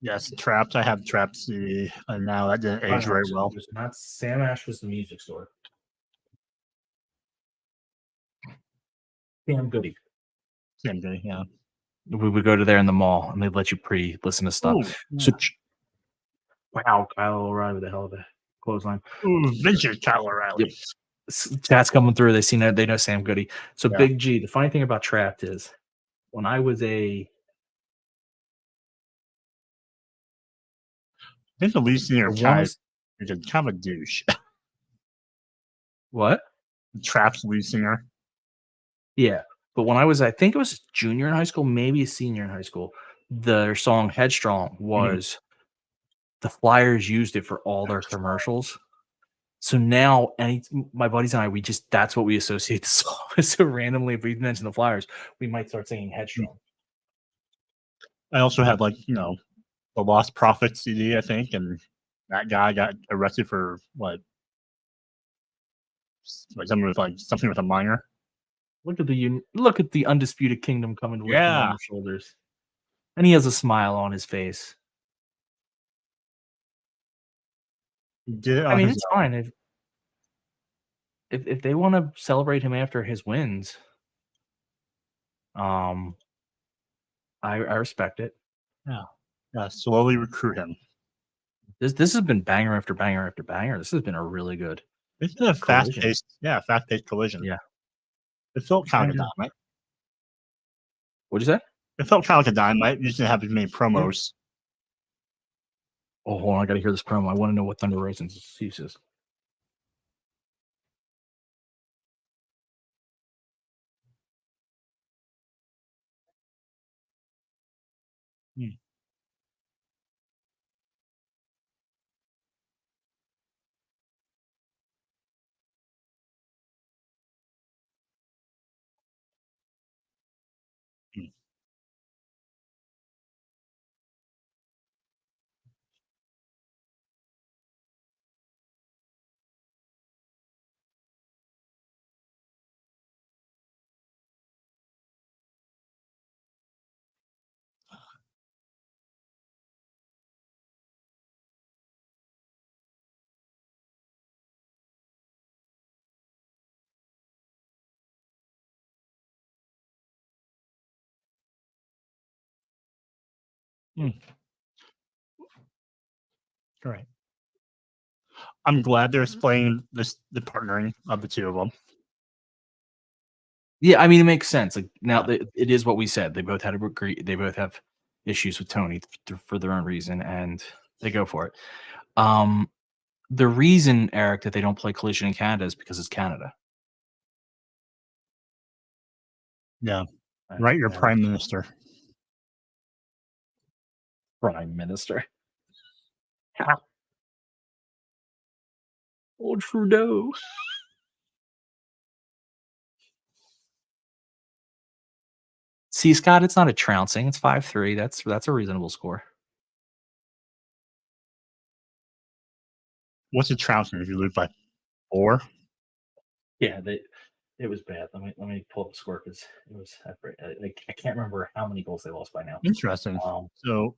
Yes, Trapped. I have Trapped CD, and now that didn't age very well. It was not Sam Ash was the music store. Sam Goody. Same day, yeah. We would go to there in the mall, and they'd let you pre-listen to stuff. Ooh, So, wow, Kyle O'Reilly with the hell of a clothesline. Ooh, vintage Kyle O'Reilly. Yep. Chat's coming through. They know Sam Goody. So Yeah. Big G. The funny thing about Trapped is, when I was I think the lead singer is kind of a douche. what? Trapped's lead singer. Yeah, but when I think it was junior in high school, maybe a senior in high school. Their song "Headstrong" was the Flyers used it for all their commercials. So now, my buddies and I, that's what we associate the song with. So randomly, if we mention the Flyers, we might start singing "Headstrong." I also have the Lost Prophets CD, I think, and that guy got arrested for what? Something with a minor. Look at the undisputed kingdom coming to lift him on their shoulders, and he has a smile on his face. I mean, it's fine if they want to celebrate him after his wins. I respect it. Yeah. Slowly recruit him. This has been banger after banger after banger. This has been a really good. It's been a fast-paced collision. Yeah. It felt kind of dynamite. What'd you say? It felt kind of like a dynamite. You didn't have as many promos. Oh, hold on. I got to hear this promo. I want to know what Thunder Rosa's excuse is. Right. I'm glad they're explaining the partnering of the two of them. Yeah, I mean, it makes sense. Now, it is what we said. They both had to agree. They both have issues with Tony for their own reason, and they go for it. The reason, Eric, that they don't play Collision in Canada is because it's Canada. Yeah. Right, your Prime Minister. Prime Minister. Old Trudeau. See, Scott, it's not a trouncing. It's 5-3. That's a reasonable score. What's a trouncing if you lose by 4? Yeah, it was bad. Let me pull up the score because it was. I can't remember how many goals they lost by now. Interesting. So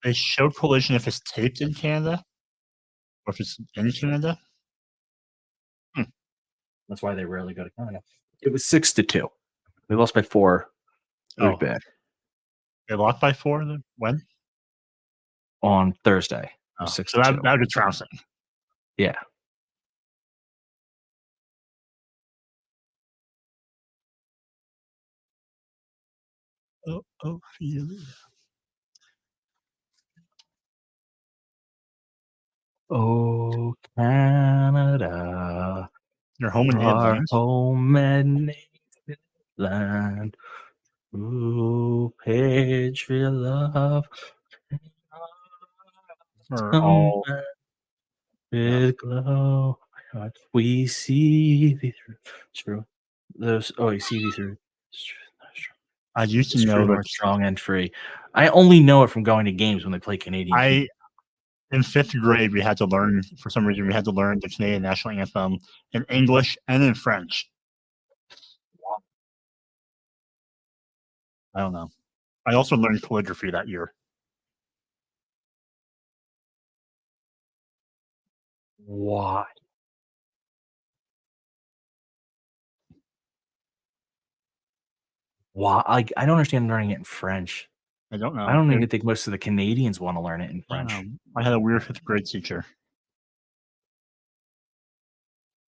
they show Collision if it's taped in Canada or if it's in Canada. That's why they rarely go to Canada. It was 6-2. They lost by 4. It was bad. They lost by 4. Then when? On Thursday. So that was a trouncing. Yeah. Oh, yeah. Oh, Canada. Your home in the our Netherlands. home and native land. Ooh, patriot love. All with glow. We see thee through. True. You see thee through. I used to know that strong and free. I only know it from going to games when they play Canadian. In 5th grade, we had to learn, for some reason, the Canadian national anthem in English and in French. I don't know. I also learned calligraphy that year. Why? Why? I don't understand learning it in French. I don't know. I don't even think most of the Canadians want to learn it in French. I had a weird 5th grade teacher.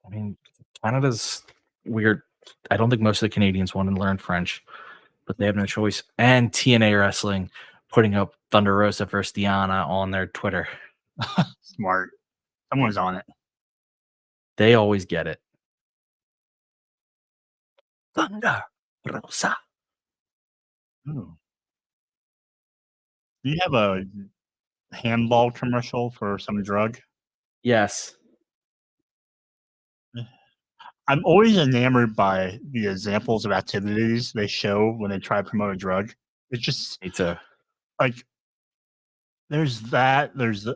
I mean, Canada's weird. I don't think most of the Canadians want to learn French, but they have no choice. And TNA Wrestling putting up Thunder Rosa versus Diana on their Twitter. Smart. Someone's on it. They always get it. Thunder Rosa. Ooh. Do you have a handball commercial for some drug? Yes. I'm always enamored by the examples of activities they show when they try to promote a drug. It's just Me too. like there's that.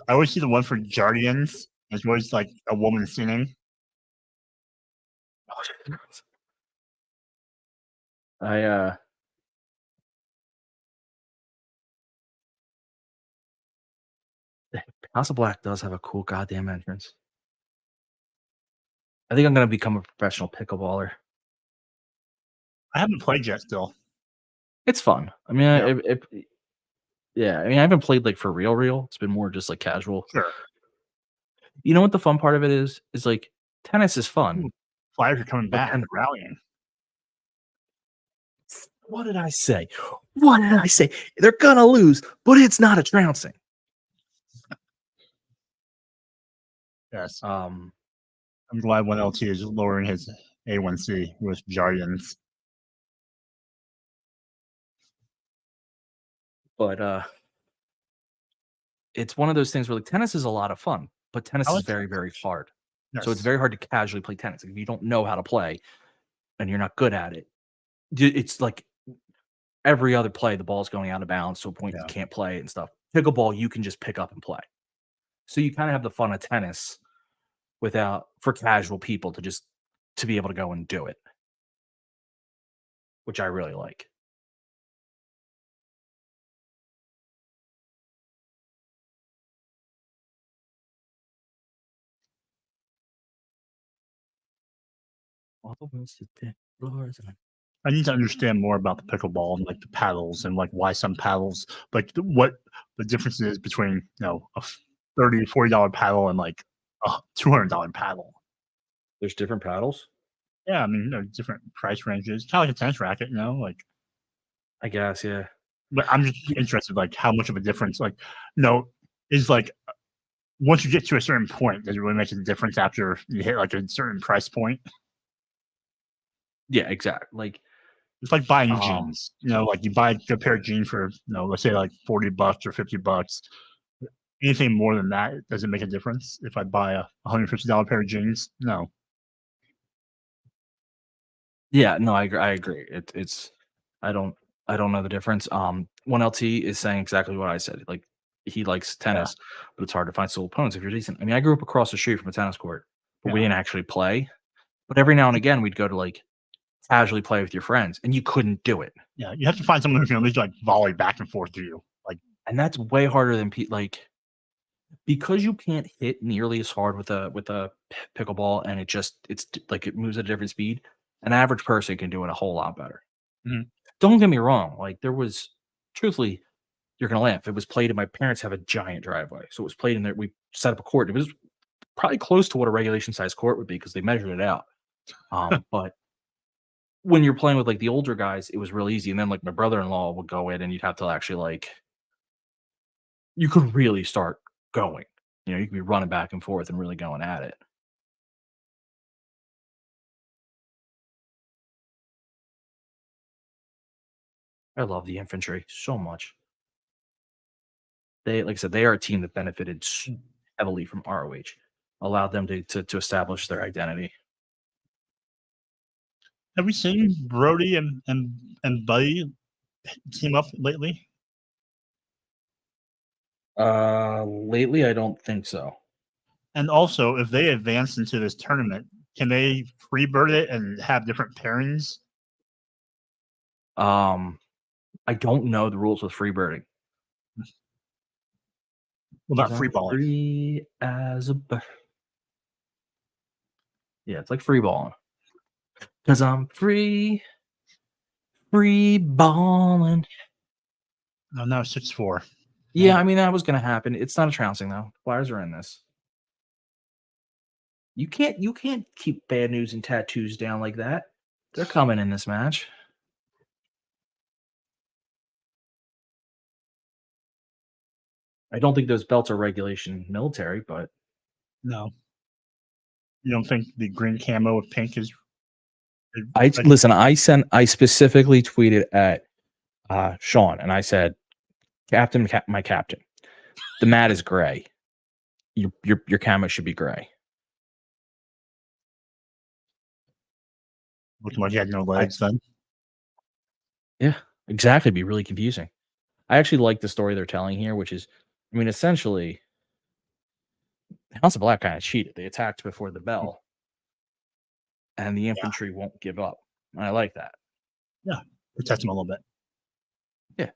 I always see the one for Guardians. There's always like a woman singing. House of Black does have a cool goddamn entrance. I think I'm gonna become a professional pickleballer. I haven't played yet still. It's fun. I mean, Yeah. I mean, I haven't played like for real. It's been more just like casual. Sure. You know what the fun part of it is? Is like tennis is fun. Ooh, Flyers are coming back and- and rallying. What did I say? What did I say? They're gonna lose, but it's not a trouncing. Yes. Um, I'm glad 1LT is lowering his A1C with Guardians. but it's one of those things where like tennis is a lot of fun, but tennis I is like very, very hard. Yes. So it's very hard to casually play tennis. If you don't know how to play and you're not good at it, it's like every other play, the ball's going out of bounds to a point you can't play it and stuff. Pickleball, you can just pick up and play. So you kind of have the fun of tennis for casual people to be able to go and do it, which I really like. I need to understand more about the pickleball and like the paddles and like why some paddles, like what the difference is between a $30, $40 paddle and like a $200 paddle. There's different paddles. Yeah, I mean, different price ranges. Kind of like a tennis racket, like. I guess, yeah. But I'm just interested, like how much of a difference, like, is like once you get to a certain point, does it really make a difference after you hit like a certain price point? Yeah, exactly. Like it's like buying jeans. Like you buy a pair of jeans for let's say like $40 or $50. Anything more than that, does it make a difference if I buy a $150 pair of jeans? No. Yeah, no, I agree. It's I don't know the difference. 1LT is saying exactly what I said. Like he likes tennis, but it's hard to find still opponents if you're decent. I mean, I grew up across the street from a tennis court, but we didn't actually play. But every now and again, we'd go to like casually play with your friends, and you couldn't do it. Yeah, you have to find someone who can at least like volley back and forth to you, like, and that's way harder than because you can't hit nearly as hard with a pickleball, and it's like it moves at a different speed. An average person can do it a whole lot better. Mhm. Don't get me wrong. Like truthfully, you're gonna laugh. It was played, and my parents have a giant driveway, so it was played in there. We set up a court. It was probably close to what a regulation size court would be because they measured it out. But when you're playing with like the older guys, it was real easy. And then like my brother-in-law would go in, and you'd have to actually like you could really start going. You could be running back and forth and really going at it. I love the infantry so much. They, like I said, they are a team that benefited heavily from ROH, allowed them to establish their identity. Have we seen Brody and Buddy team up lately? Lately, I don't think so. And also, if they advance into this tournament, can they freebird it and have different pairings? I don't know the rules with freebirding. What about free balling? Free as a bird. Yeah, it's like free balling. Because I'm free balling. No, now 6-4. Yeah, I mean, that was going to happen. It's not a trouncing, though. Flyers are in this. You can't keep bad news and tattoos down like that. They're coming in this match. I don't think those belts are regulation military, but No. You don't think the green camo with pink is? listen. I specifically tweeted at Sean, and I said, "Captain, my captain, the mat is gray. Your camo should be gray." Looking like you had no legs then. Yeah, exactly. It'd be really confusing. I actually like the story they're telling here, which is, I mean, essentially, House of Black kind of cheated. They attacked before the bell, and the infantry won't give up. And I like that. Yeah, protect them a little bit. Yeah,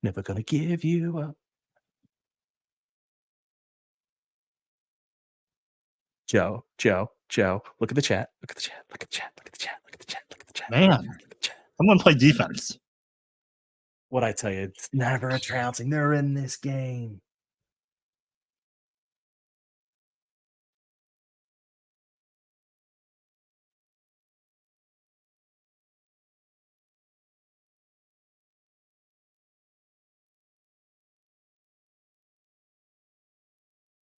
never gonna give you up. Joe, look at the chat. Look at the chat. Look at the chat. Look at the chat. Look at the chat. Look at the chat. Man, look at the chat. Someone play defense. What I tell you, it's never a trouncing. They're in this game.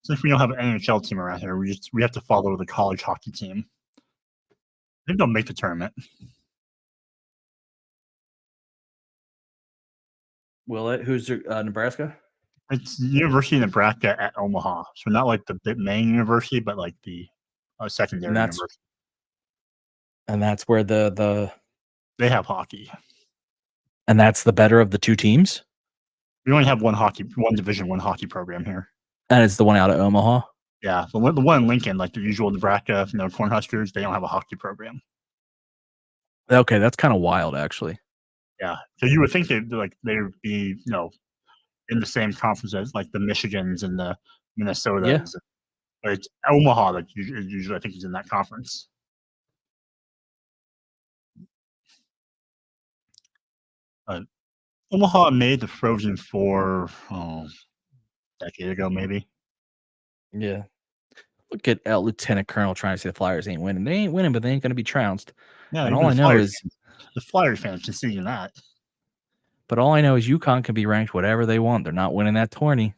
Since we don't have an NHL team around here, we have to follow the college hockey team. Maybe they'll make the tournament. Will it? Who's Nebraska? It's University of Nebraska at Omaha, so not like the main university, but like the secondary university. And that's where the they have hockey. And that's the better of the two teams? We only have one Division I hockey program here. And it's the one out of Omaha? Yeah, the one in Lincoln, like the usual Nebraska, Cornhuskers, they don't have a hockey program. Okay, that's kind of wild, actually. Yeah, so you would think they would be, in the same conference as like the Michigans and the Minnesotas. Yeah. But it's Omaha that usually I think is in that conference. Omaha made the Frozen Four a decade ago, maybe. Yeah. Look at Lieutenant Colonel trying to say the Flyers ain't winning. They ain't winning, but they ain't going to be trounced. Yeah, and all I know is the Flyers fans can see that. But all I know is UConn can be ranked whatever they want. They're not winning that tourney.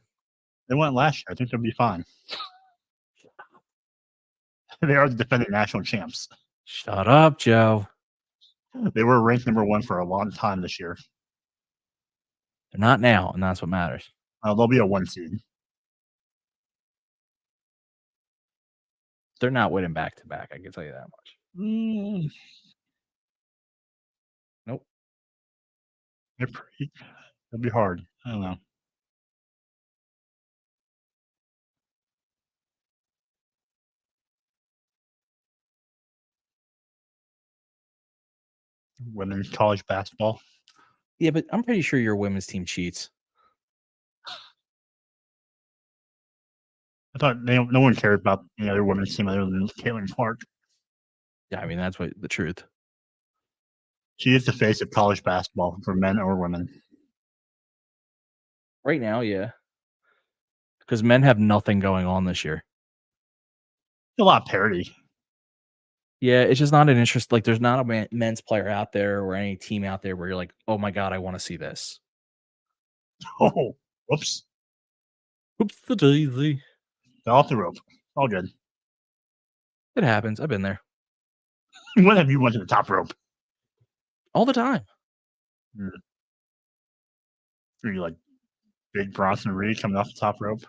They went last year. I think they'll be fine. They are the defending national champs. Shut up, Joe. They were ranked number 1 for a long time this year. They're not now, and that's what matters. They'll be a 1 seed. They're not winning back-to-back, I can tell you that much. Nope. It'll be hard. I don't know. Women's college basketball. Yeah, but I'm pretty sure your women's team cheats. I thought no one cared about their women's team other than Caitlin Clark. Yeah, I mean, that's the truth. She is the face of college basketball for men or women. Right now, yeah. Because men have nothing going on this year. A lot of parity. Yeah, it's just not an interest. Like, there's not a men's player out there or any team out there where you're like, oh my God, I want to see this. Oh, whoops. Oops, the daisy. Fell off the rope. All good. It happens. I've been there. When have you went to the top rope? All the time. Are you like big Bronson Reed coming off the top rope?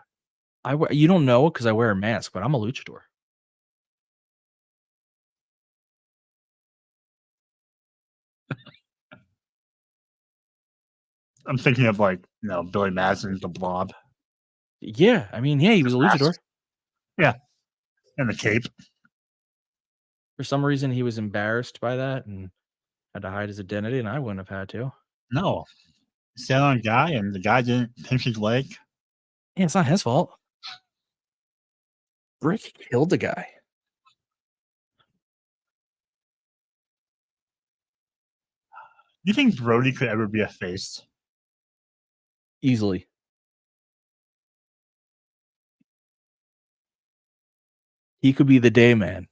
You don't know because I wear a mask, but I'm a luchador. I'm thinking of Billy Madison's The Blob. Yeah, I mean, he was a luchador. Yeah, and the cape. For some reason, he was embarrassed by that and had to hide his identity, and I wouldn't have had to. No, Stand on a guy, and the guy didn't pinch his leg. Yeah, it's not his fault. Rick killed the guy. You think Brody could ever be a face? Easily. He could be the day man.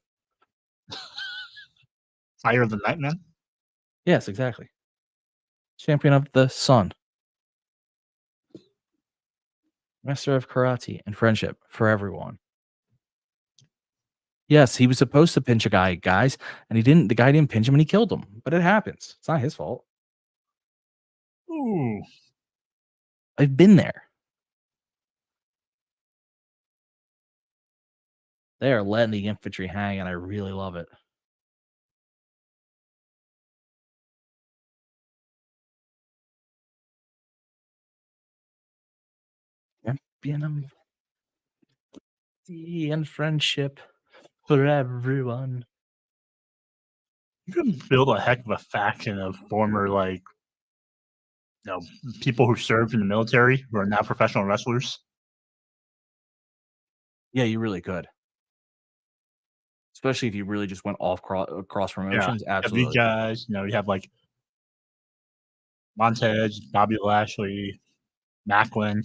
Fire of the Night Man? Yes, exactly. Champion of the sun. Master of karate and friendship for everyone. Yes, he was supposed to pinch a guy, guys, and he didn't. The guy didn't pinch him, and he killed him. But it happens. It's not his fault. Ooh. I've been there. They are letting the infantry hang, and I really love it. Champion of and friendship for everyone. You can build a heck of a faction of former, like, people who served in the military who are now professional wrestlers. Yeah, you really could. Especially if you really just went off cross promotions. Yeah, Absolutely. these guys, you have like Montez, Bobby Lashley, Macklin.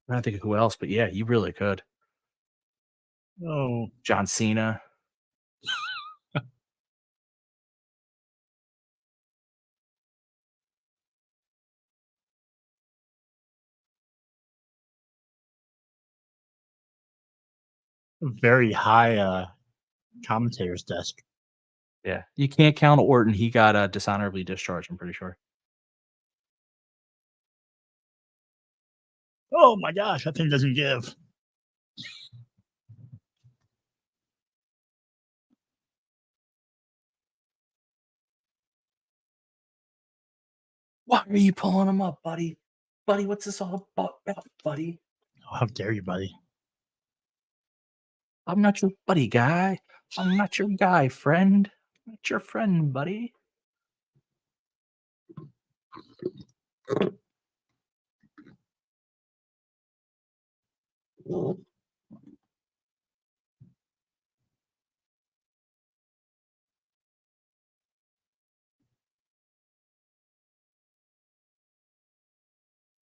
I don't think of who else, but yeah, you really could. Oh, John Cena. very high commentator's desk. Yeah, you can't count Orton. He got dishonorably discharged. I'm pretty sure. Oh my gosh, that thing doesn't give. Why are you pulling him up, buddy? Buddy, what's this all about, buddy? Oh, how dare you, buddy? I'm not your buddy guy. I'm not your guy, friend. I'm not your friend, buddy.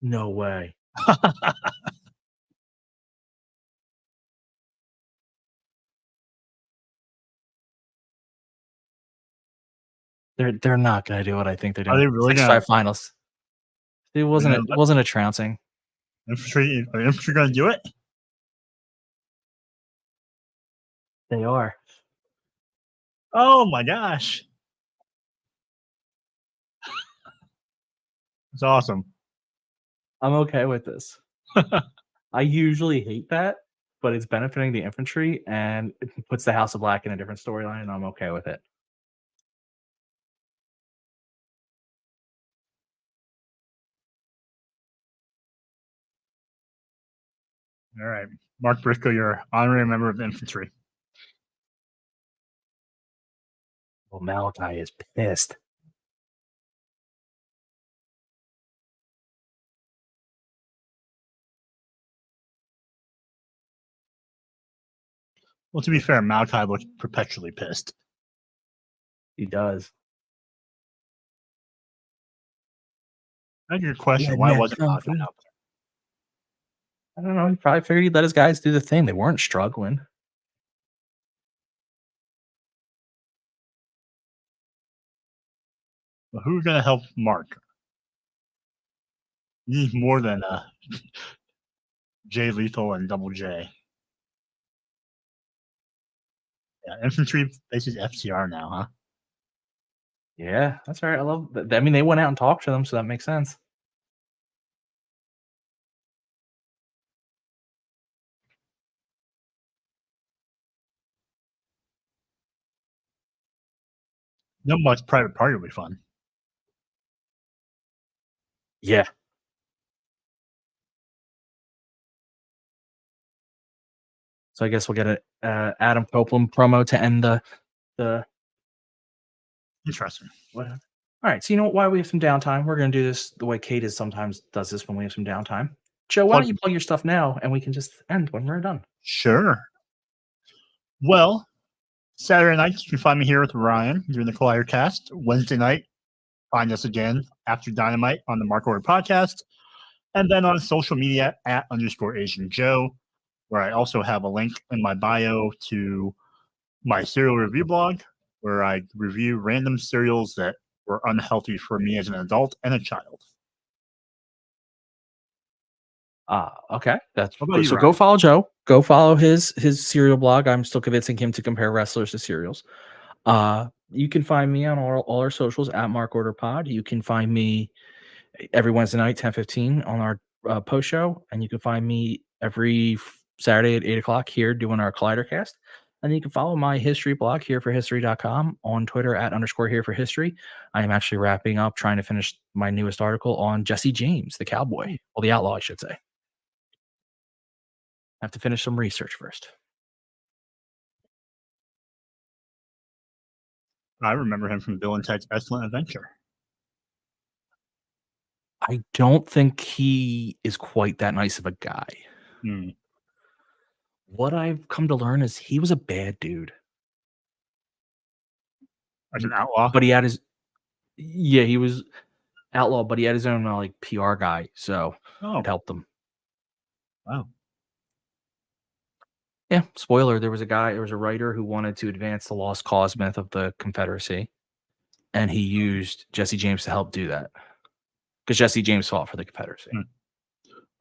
No way. They're not gonna do what I think they're doing. Are they really 6-5 gonna? finals. It wasn't a trouncing. Infantry? Are infantry gonna do it? They are. Oh my gosh, it's awesome. I'm okay with this. I usually hate that, but it's benefiting the infantry and it puts the House of Black in a different storyline, and I'm okay with it. All right, Mark Briscoe, you're honorary member of the infantry. Well, Malachi is pissed. Well, to be fair, Malachi looks perpetually pissed. He does. I get your question. Yeah, Why yeah, wasn't Malachi out there? I don't know. He probably figured he'd let his guys do the thing. They weren't struggling. Well, who's gonna help Mark? You need more than Jay Lethal and Double J. Yeah, infantry faces FTR now, huh? Yeah, that's all right. I love that. I mean, they went out and talked to them, so that makes sense. No much private party will be fun. Yeah. So I guess we'll get a Adam Copeland promo to end the Interesting. whatever. All right. So you know what? While we have some downtime, we're going to do this the way Kate is sometimes does this when we have some downtime. Joe, why don't you plug your stuff now, and we can just end when we're done. Sure. Well, Saturday night you can find me here with Ryan doing the Collidercast. Wednesday night, find us again after Dynamite on the Mark Order podcast, and then on social media at _Asian Joe, where I also have a link in my bio to my cereal review blog, where I review random cereals that were unhealthy for me as an adult and a child. Okay. That's What about you, so. Ryan? Go follow Joe. Go follow his cereal blog. I'm still convincing him to compare wrestlers to cereals. You can find me on all our socials at Mark Order Pod. You can find me every Wednesday night, 10:15 on our post show, and you can find me every Saturday at 8:00 here doing our Collidercast. And you can follow my history blog here for history.com on Twitter at _here for history. I am actually wrapping up trying to finish my newest article on Jesse James, the cowboy, or the outlaw, I should say. I have to finish some research first. I remember him from Bill and Ted's Excellent Adventure. I don't think he is quite that nice of a guy. What I've come to learn is he was a bad dude. As an outlaw? But he had his he was outlaw, but he had his own like PR guy, so it helped him. Wow. Yeah, spoiler, there was a writer who wanted to advance the lost cause myth of the Confederacy, and he used Jesse James to help do that. Because Jesse James fought for the Confederacy.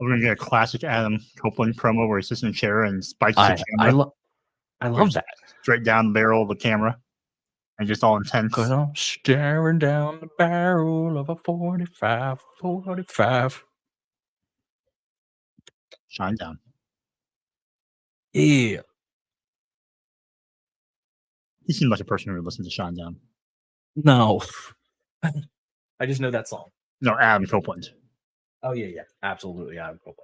We're gonna get a classic Adam Copeland promo where he sits in a chair and spikes the camera. I love that. Straight down the barrel of the camera. And just all intense. Because I'm staring down the barrel of a 45. Shine down. Yeah. He seemed like a person who would listen to Shine Down. No. I just know that song. No, Adam Copeland. Oh, yeah. Absolutely, Adam Copeland.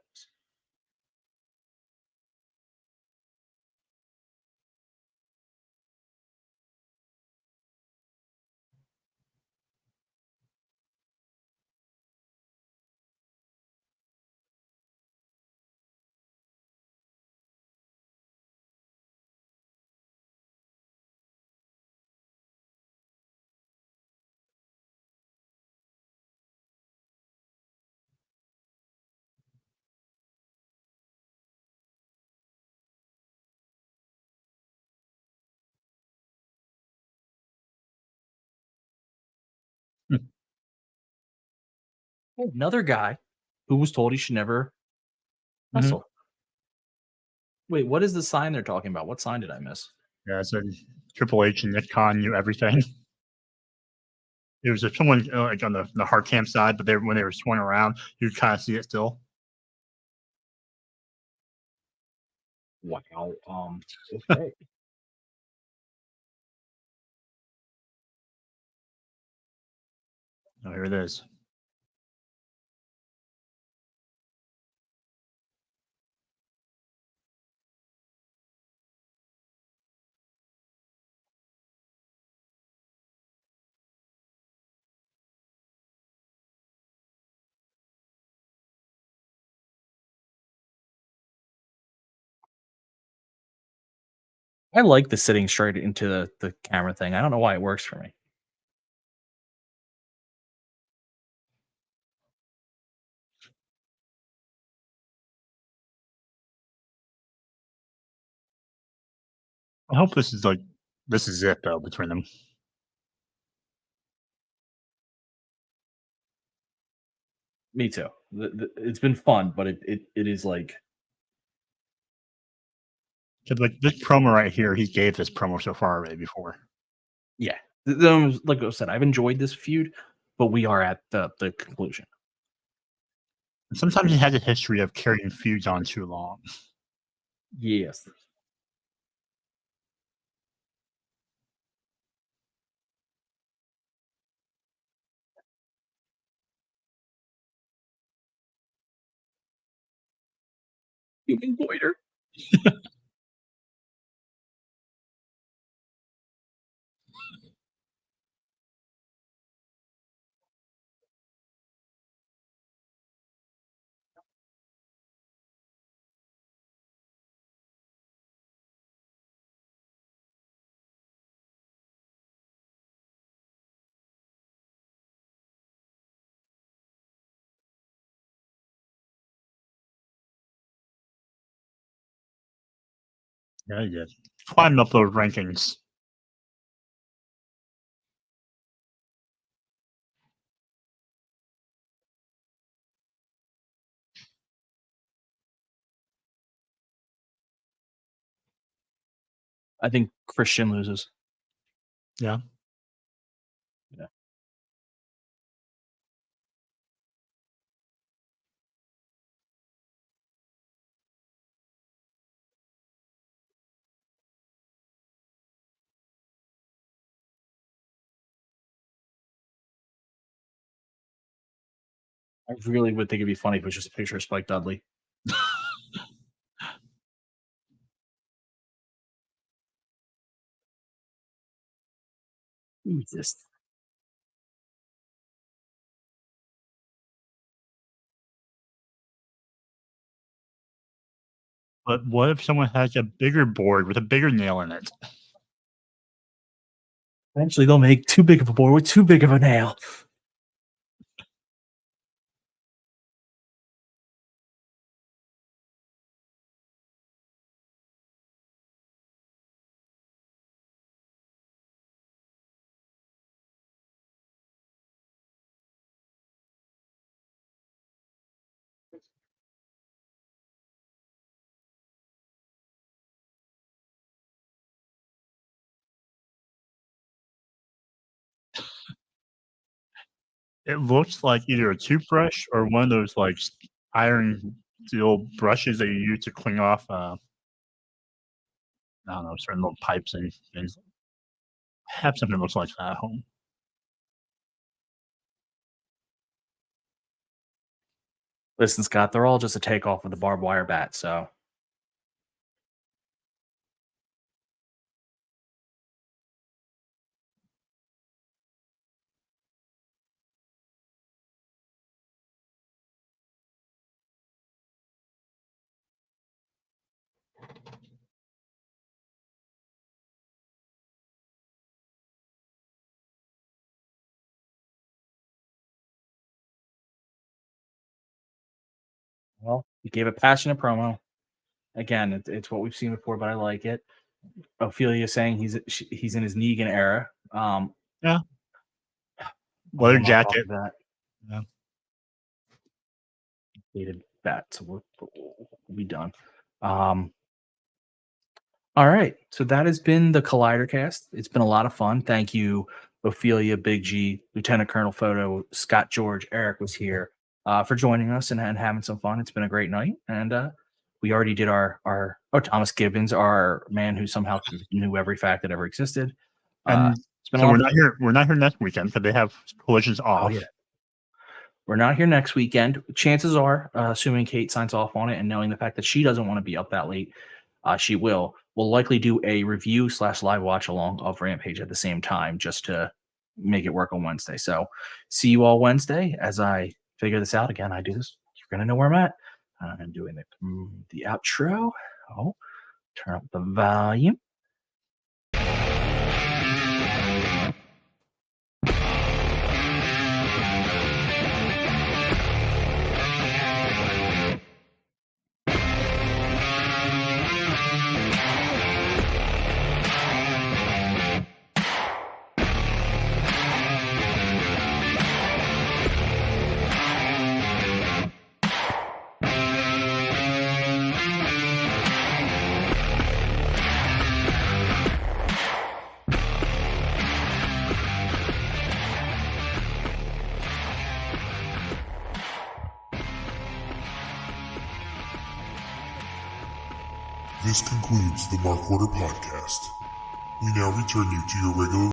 Another guy who was told he should never wrestle. Wait, what is the sign they're talking about? What sign did I miss? Yeah, so Triple H and Nick Khan knew everything. It was someone like on the hard cam side, but when they were swinging around, you could kind of see it still. Wow. Okay. Oh, here it is. I like the sitting straight into the camera thing. I don't know why it works for me. I hope this is it though between them. Me too. It's been fun, but it is like Like this promo right here, he gave this promo so far already before. Yeah. Like I said, I've enjoyed this feud, but we are at the conclusion. And sometimes he has a history of carrying feuds on too long. Yes. You can goiter. Yeah, he did. Climbed up those rankings. I think Christian loses. Yeah. Yeah. I really would think it'd be funny if it was just a picture of Spike Dudley. Jesus. But what if someone has a bigger board with a bigger nail in it? Eventually, they'll make too big of a board with too big of a nail. It looks like either a toothbrush or one of those like iron steel brushes that you use to clean off. I don't know, certain little pipes and things. I have something that looks like that at home. Listen, Scott, they're all just a takeoff of the barbed wire bat, so. Well, he gave a passionate promo. Again, it's what we've seen before, but I like it. Ophelia saying he's in his Negan era. Yeah. Leather Leather jacket. That. Yeah. Dated that, so we'll be done. All right, so that has been the Collidercast. It's been a lot of fun. Thank you, Ophelia, Big G, Lieutenant Colonel Photo, Scott George, Eric was here for joining us and having some fun. It's been a great night, and we already did our Thomas Gibbons, our man who somehow knew every fact that ever existed. And it's been so we're not here next weekend because they have collisions off. Oh, yeah. We're not here next weekend. Chances are, assuming Kate signs off on it and knowing the fact that she doesn't want to be up that late, she will. We'll likely do a review / live watch along of Rampage at the same time just to make it work on Wednesday. So see you all Wednesday as I figure this out. Again, I do this. You're going to know where I'm at. I'm doing the outro. Oh, turn up the volume. This concludes the Mark Order podcast. We now return you to your regular